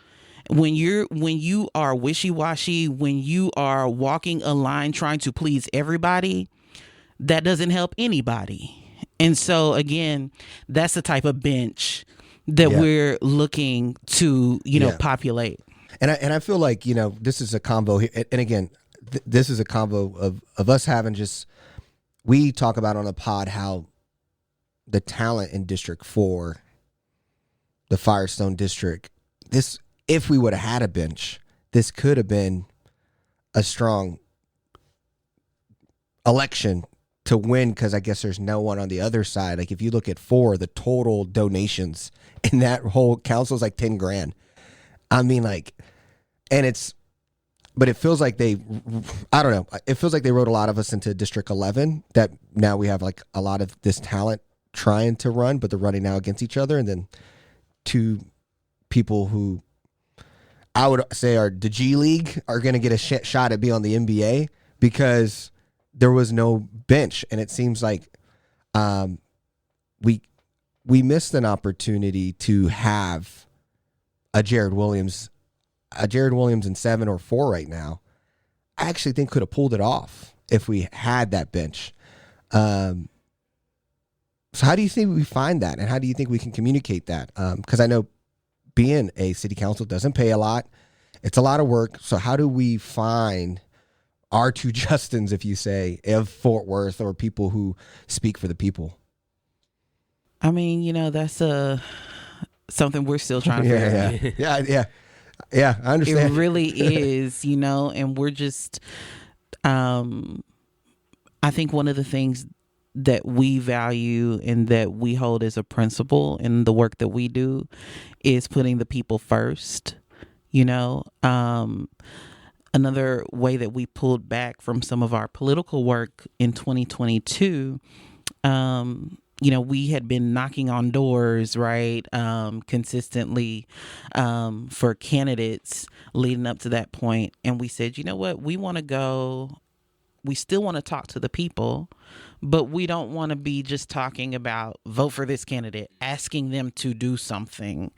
When you are wishy-washy, when you are walking a line trying to please everybody, that doesn't help anybody. And so again, that's the type of bench that we're looking to, populate.
And I feel like, this is a combo here. And again, this is a combo of us having just, we talk about on the pod how the talent in District 4, the Firestone District, this, if we would have had a bench, this could have been a strong election to win, because I guess there's no one on the other side. Like if you look at 4, the total donations in that whole council is like $10,000. I mean, but it feels like I don't know. It feels like they wrote a lot of us into District 11, that now we have like a lot of this talent trying to run, but they're running now against each other. And then 2 people who I would say are the G League are going to get a shot at being on the NBA because there was no bench, and it seems like we missed an opportunity to have a Jared Williams in 7 or 4 right now. I actually think could have pulled it off if we had that bench. So how do you think we find that, and how do you think we can communicate that? Because I know being a city council doesn't pay a lot. It's a lot of work. So how do we find our two Justins, if you say, of Fort Worth, or people who speak for the people?
I mean, that's something we're still trying to figure out.
Yeah, I understand.
It really is, and we're just, I think one of the things that we value and that we hold as a principle in the work that we do is putting the people first. Another way that we pulled back from some of our political work in 2022, we had been knocking on doors, right, consistently for candidates leading up to that point. And we said, you know what, we still want to talk to the people, but we don't want to be just talking about vote for this candidate, asking them to do something,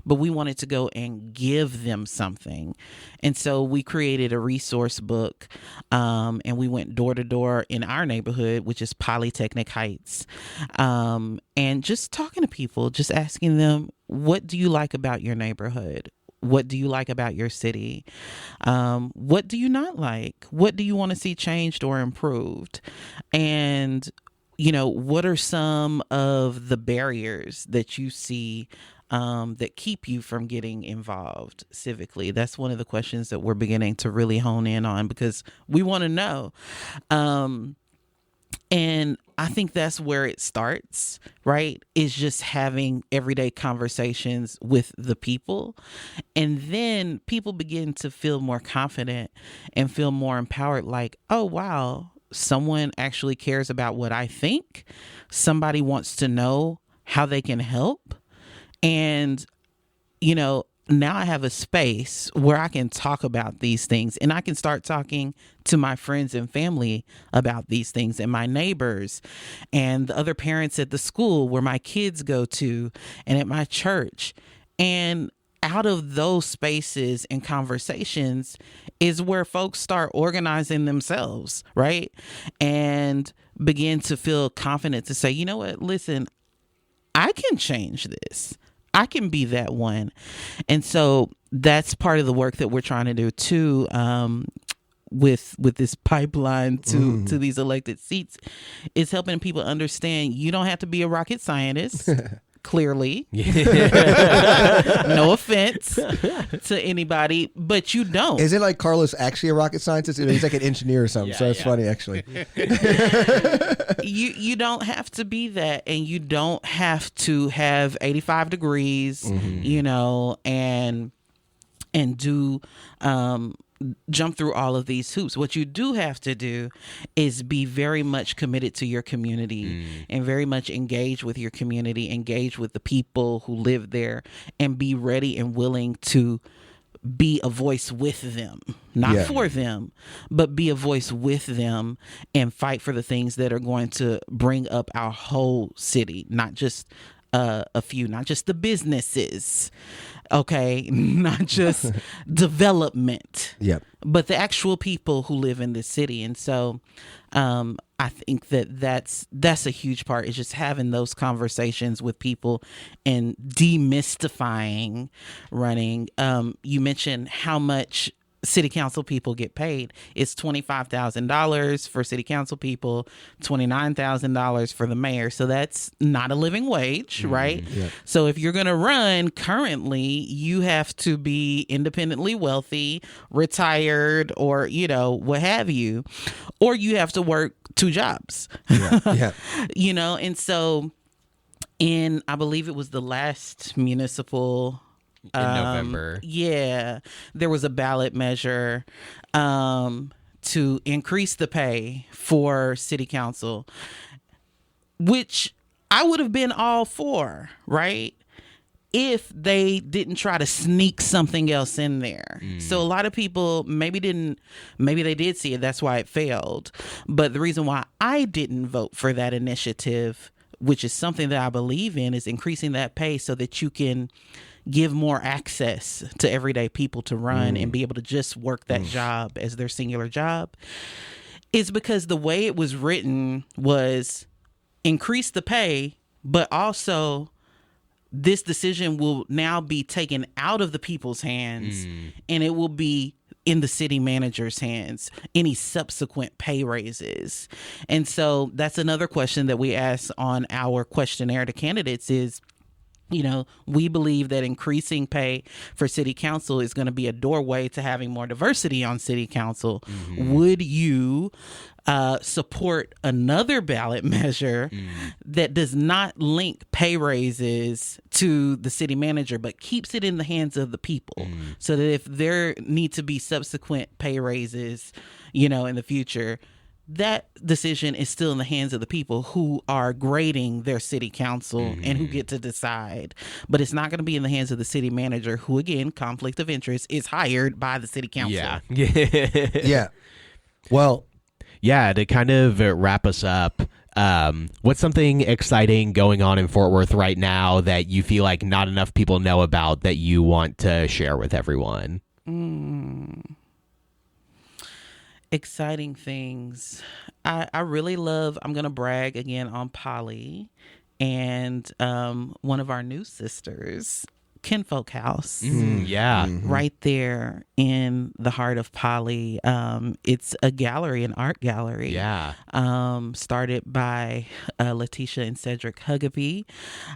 but we wanted to go and give them something. And so we created a resource book, and we went door to door in our neighborhood, which is Polytechnic Heights, and just talking to people, just asking them, what do you like about your neighborhood? What do you like about your city? What do you not like? What do you want to see changed or improved? And, what are some of the barriers that you see that keep you from getting involved civically? That's one of the questions that we're beginning to really hone in on because we want to know. And I think that's where it starts, right? Is just having everyday conversations with the people. And then people begin to feel more confident and feel more empowered, like, oh, wow, someone actually cares about what I think. Somebody wants to know how they can help. And, now I have a space where I can talk about these things, and I can start talking to my friends and family about these things, and my neighbors and the other parents at the school where my kids go to and at my church. And out of those spaces and conversations is where folks start organizing themselves, right? And begin to feel confident to say, you know what, listen, I can change this. I can be that one. And so that's part of the work that we're trying to do too, with this pipeline to these elected seats, is helping people understand you don't have to be a rocket scientist. Clearly. No offense to anybody, but you don't.
Is it like Carlos actually a rocket scientist? He's like an engineer or something, so it's funny, actually.
You don't have to be that, and you don't have to have 85 degrees, and do jump through all of these hoops. What you do have to do is be very much committed to your community and very much engage with your community, engage with the people who live there, and be ready and willing to be a voice with them, not for them, but be a voice with them and fight for the things that are going to bring up our whole city, not just a few, not just the businesses, okay, not just development, but the actual people who live in this city. And so I think that's a huge part, is just having those conversations with people and demystifying running. You mentioned how much city council people get paid. It's $25,000 for city council people, $29,000 for the mayor. So that's not a living wage, right? Yep. So if you're going to run currently, you have to be independently wealthy, retired, or, what have you, or you have to work 2 jobs, and so I believe it was the last municipal
in November.
Yeah, there was a ballot measure to increase the pay for city council, which I would have been all for, right? if they didn't try to sneak something else in there. So a lot of people maybe they did see it, that's why it failed. But the reason why I didn't vote for that initiative, which is something that I believe in, is increasing that pay so that you can give more access to everyday people to run and be able to just work that job as their singular job, is because the way it was written was increase the pay, but also this decision will now be taken out of the people's hands and it will be in the city manager's hands, any subsequent pay raises. And so that's another question that we ask on our questionnaire to candidates is, we believe that increasing pay for city council is going to be a doorway to having more diversity on city council. Would you support another ballot measure that does not link pay raises to the city manager, but keeps it in the hands of the people, so that if there need to be subsequent pay raises, in the future, that decision is still in the hands of the people who are grading their city council and who get to decide. But it's not going to be in the hands of the city manager, who, again, conflict of interest, is hired by the city council.
Yeah.
Yeah. Well,
yeah, to kind of wrap us up, what's something exciting going on in Fort Worth right now that you feel like not enough people know about that you want to share with everyone?
Exciting things. I really love, I'm going to brag again on Polly and one of our new sisters, Kinfolk House. Right there in the heart of Polly. It's a gallery, an art gallery. Started by Letitia and Cedric Huggabee.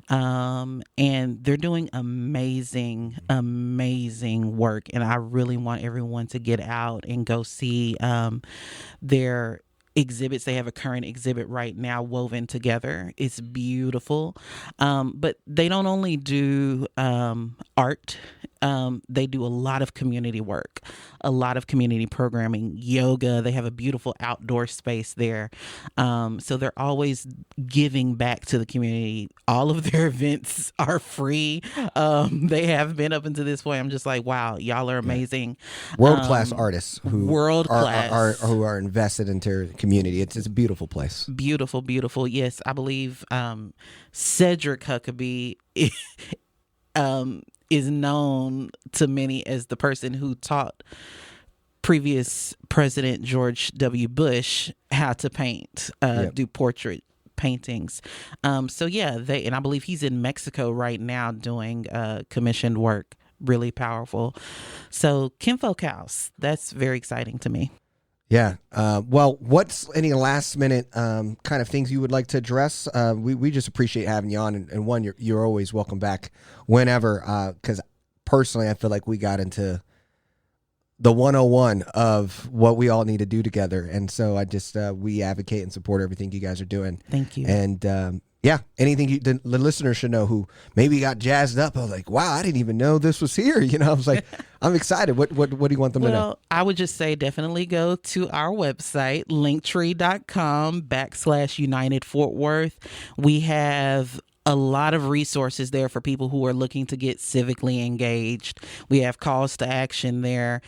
And they're doing amazing work. And I really want everyone to get out and go see their exhibits. They have a current exhibit right now, Woven Together. It's beautiful. But they don't only do art. They do a lot of community work, a lot of community programming, yoga. They have a beautiful outdoor space there. So they're always giving back to the community. All of their events are free. They have been up until this point. I'm just like, wow, y'all are amazing.
World-class artists who
are
invested into the community. It's a beautiful place.
Beautiful, beautiful. Yes, I believe Cedric Huckabee is known to many as the person who taught previous President George W. Bush how to paint, do portrait paintings. So yeah, and I believe he's in Mexico right now doing commissioned work. Really powerful. So Kinfolk House, that's very exciting to me.
Yeah. Well, what's any last minute kind of things you would like to address? We just appreciate having you on. And one, you're always welcome back whenever, because personally, I feel like we got into the 101 of what we all need to do together. And so I just, we advocate and support everything you guys are doing.
Thank you.
And, yeah, anything the listeners should know who maybe got jazzed up. I was like, wow, I didn't even know this was here. I was like, I'm excited. What do you want them to know?
Well, I would just say definitely go to our website, linktree.com/United Fort Worth. We have a lot of resources there for people who are looking to get civically engaged. We have calls to action there.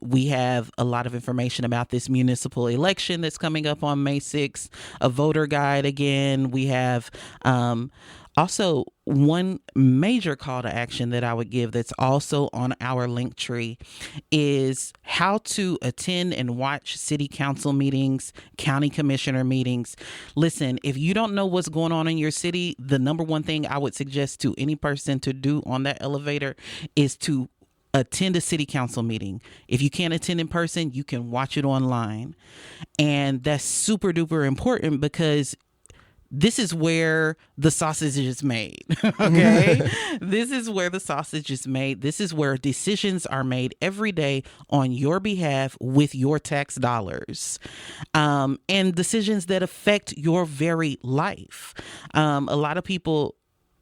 We have a lot of information about this municipal election that's coming up on May 6th, a voter guide again. We have also one major call to action that I would give that's also on our link tree is how to attend and watch city council meetings, county commissioner meetings. Listen, if you don't know what's going on in your city, the number one thing I would suggest to any person to do on that elevator is to attend a city council meeting. If you can't attend in person, you can watch it online. And that's super duper important because this is where the sausage is made, okay? This is where the sausage is made. This is where decisions are made every day on your behalf with your tax dollars, and decisions that affect your very life. A lot of people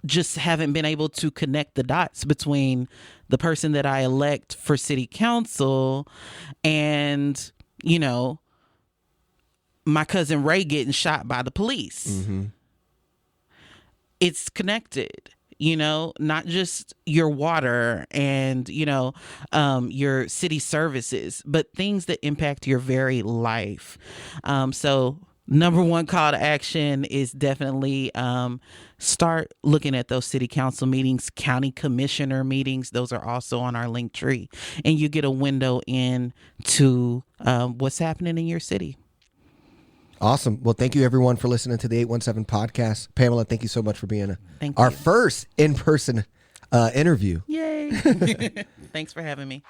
just haven't been able to connect the dots between the person that I elect for city council and, my cousin Ray getting shot by the police. It's connected. not just your water and, your city services, but things that impact your very life. So number one call to action is definitely start looking at those city council meetings, county commissioner meetings. Those are also on our link tree. And you get a window in to what's happening in your city.
Awesome. Well, thank you everyone for listening to the 817 podcast. Pamela, thank you so much for being
Thank
our
you.
first in-person interview.
Yay. Thanks for having me.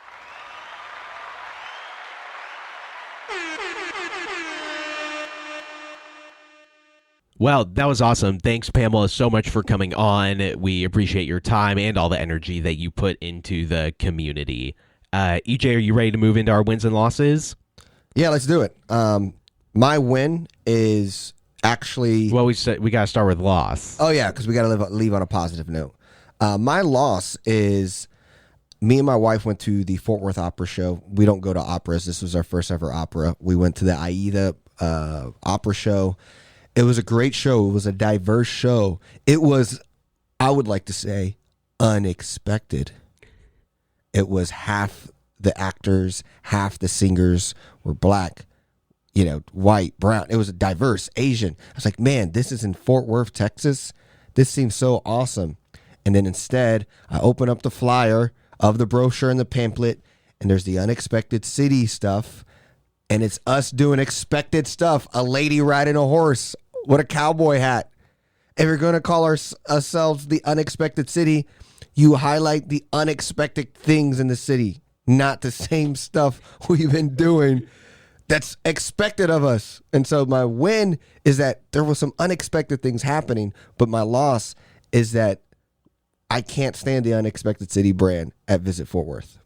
Well, that was awesome. Thanks, Pamela, so much for coming on. We appreciate your time and all the energy that you put into the community. EJ, are you ready to move into our wins and losses?
Yeah, let's do it. My win is actually...
Well, we got to start with loss.
Oh, yeah, because we got to leave on a positive note. My loss is me and my wife went to the Fort Worth Opera Show. We don't go to operas. This was our first ever opera. We went to the AIDA Opera Show. It was a great show. It was a diverse show. It was, I would like to say, unexpected. It was half the actors, half the singers were black, white, brown. It was diverse, Asian. I was like, man, this is in Fort Worth, Texas. This seems so awesome. And then instead, I open up the flyer of the brochure and the pamphlet, and there's the unexpected city stuff. And it's us doing expected stuff. A lady riding a horse with a cowboy hat. If you're going to call ourselves the unexpected city, you highlight the unexpected things in the city, not the same stuff we've been doing that's expected of us. And so my win is that there was some unexpected things happening, but my loss is that I can't stand the unexpected city brand at Visit Fort Worth.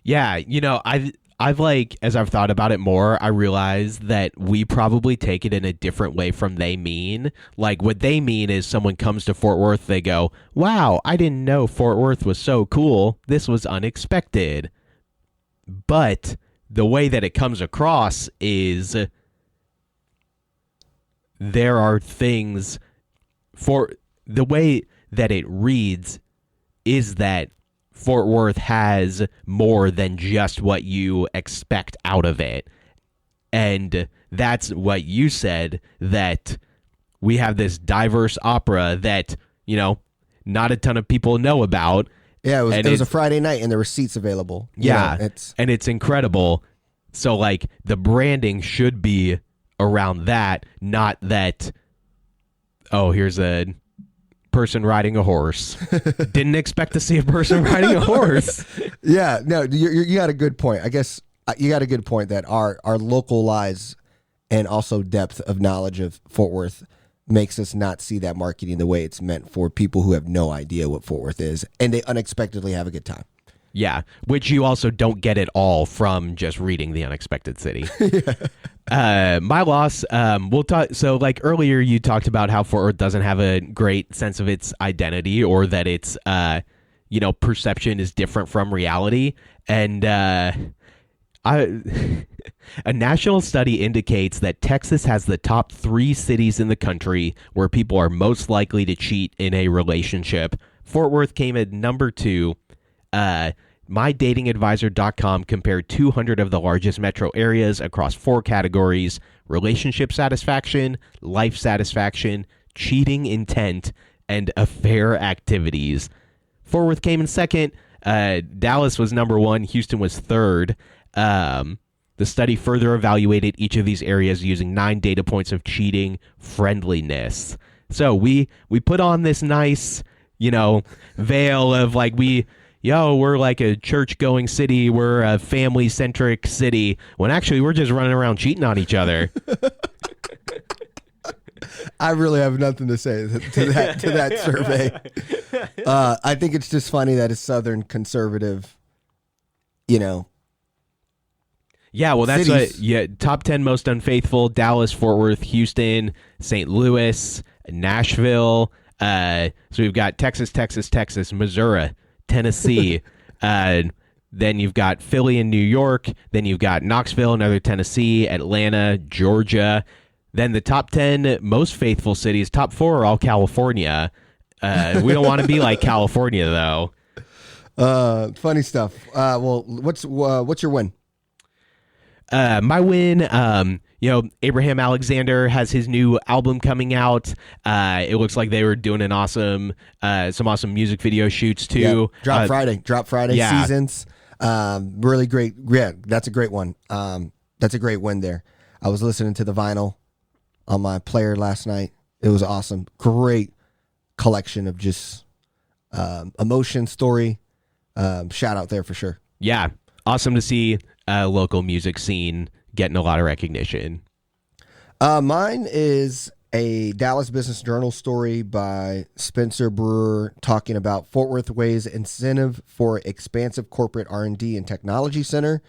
Yeah, I've as I've thought about it more, I realize that we probably take it in a different way from they mean. Like, what they mean is someone comes to Fort Worth, they go, wow, I didn't know Fort Worth was so cool. This was unexpected. But the way that it comes across is there are things for the way that it reads is that Fort Worth has more than just what you expect out of it. And that's what you said, that we have this diverse opera that, not a ton of people know about.
Yeah, it was a Friday night and there were seats available.
And it's incredible. So, the branding should be around that, not that, oh, here's a person riding a horse. Didn't expect to see a person riding a horse.
Yeah, no, you got a good point. I guess you got a good point that our localized and also depth of knowledge of Fort Worth makes us not see that marketing the way it's meant for people who have no idea what Fort Worth is, and they unexpectedly have a good time.
Yeah, which you also don't get it all from just reading The Unexpected City. My loss, we'll talk. So, earlier, you talked about how Fort Worth doesn't have a great sense of its identity, or that its, perception is different from reality. And a national study indicates that Texas has the top 3 cities in the country where people are most likely to cheat in a relationship. Fort Worth came at number 2. MyDatingAdvisor.com compared 200 of the largest metro areas across 4 categories: relationship satisfaction, life satisfaction, cheating intent, and affair activities. Fort Worth came in second. Dallas was number 1. Houston was third. The study further evaluated each of these areas using 9 data points of cheating friendliness. So we put on this nice, veil of we're like a church-going city, we're a family-centric city, when actually we're just running around cheating on each other.
I really have nothing to say to that survey. I think it's just funny that it's Southern conservative,
Yeah, well, that's
cities.
Top 10 most unfaithful: Dallas, Fort Worth, Houston, St. Louis, Nashville. So we've got Texas, Missouri, Tennessee. Then you've got Philly and New York. Then you've got Knoxville, another Tennessee, Atlanta, Georgia. Then the top 10 most faithful cities, top 4 are all California. We don't want to be like California, though.
Funny stuff. Well, what's your win?
My win, Abraham Alexander has his new album coming out. It looks like they were doing some awesome music video shoots too.
Yeah. Drop Friday
yeah.
Seasons. Really great. Yeah, that's a great one. That's a great win there. I was listening to the vinyl on my player last night. It was awesome. Great collection of just emotion, story. Shout out there for sure.
Yeah, awesome to see local music scene getting a lot of recognition.
Mine is a Dallas Business Journal story by Spencer Brewer talking about Fort Worth Way's incentive for expansive corporate R&D and technology center.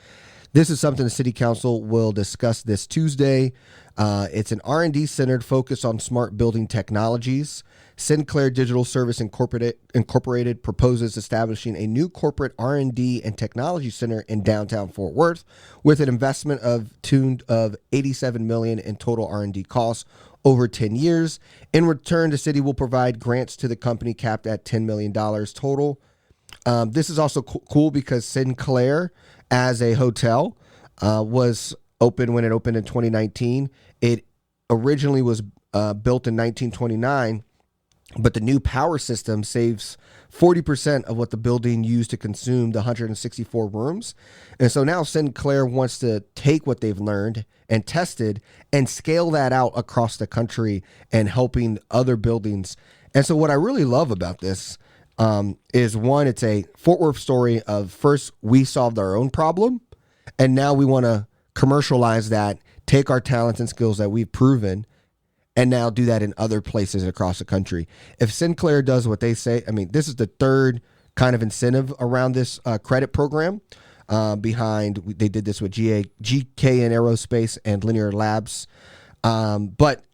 This is something the city council will discuss this Tuesday. It's an R&D centered focus on smart building technologies. Sinclair Digital Service Incorporated proposes establishing a new corporate R&D and technology center in downtown Fort Worth with an investment of $87 million in total R&D costs over 10 years. In return, the city will provide grants to the company capped at $10 million total. This is also cool because Sinclair, as a hotel, was open when it opened in 2019. It originally was built in 1929, but the new power system saves 40% of what the building used to consume the 164 rooms. And so now Sinclair wants to take what they've learned and tested and scale that out across the country and helping other buildings. And so what I really love about this is, one, it's a Fort Worth story of first we solved our own problem, and now we want to commercialize that, take our talents and skills that we've proven, and now do that in other places across the country. If Sinclair does what they say, I mean, this is the third kind of incentive around this credit program. They did this with GKN Aerospace and Linear Labs. But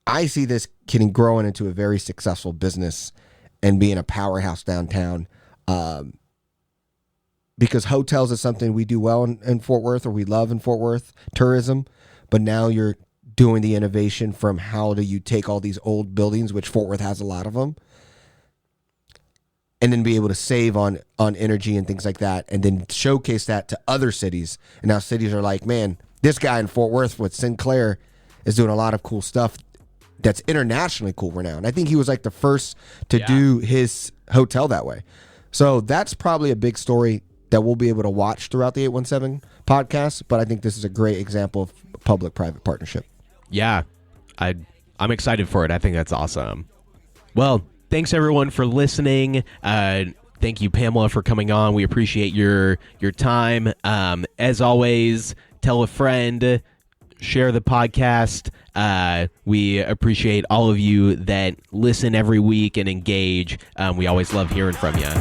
I see this growing into a very successful business and being a powerhouse downtown. Because hotels is something we do well in Fort Worth, or we love in Fort Worth, tourism. But now you're doing the innovation from how do you take all these old buildings, which Fort Worth has a lot of them, and then be able to save on energy and things like that, and then showcase that to other cities. And now cities are like, man, this guy in Fort Worth with Sinclair is doing a lot of cool stuff that's internationally cool renowned. I think he was like the first to do his hotel that way. So that's probably a big story that we'll be able to watch throughout the 817 podcast. But I think this is a great example of public-private partnership.
Yeah, I'm excited for it. I think that's awesome. Well, thanks everyone for listening. Thank you, Pamela, for coming on. We appreciate your time. As always, tell a friend, share the podcast. We appreciate all of you that listen every week and engage. We always love hearing from you.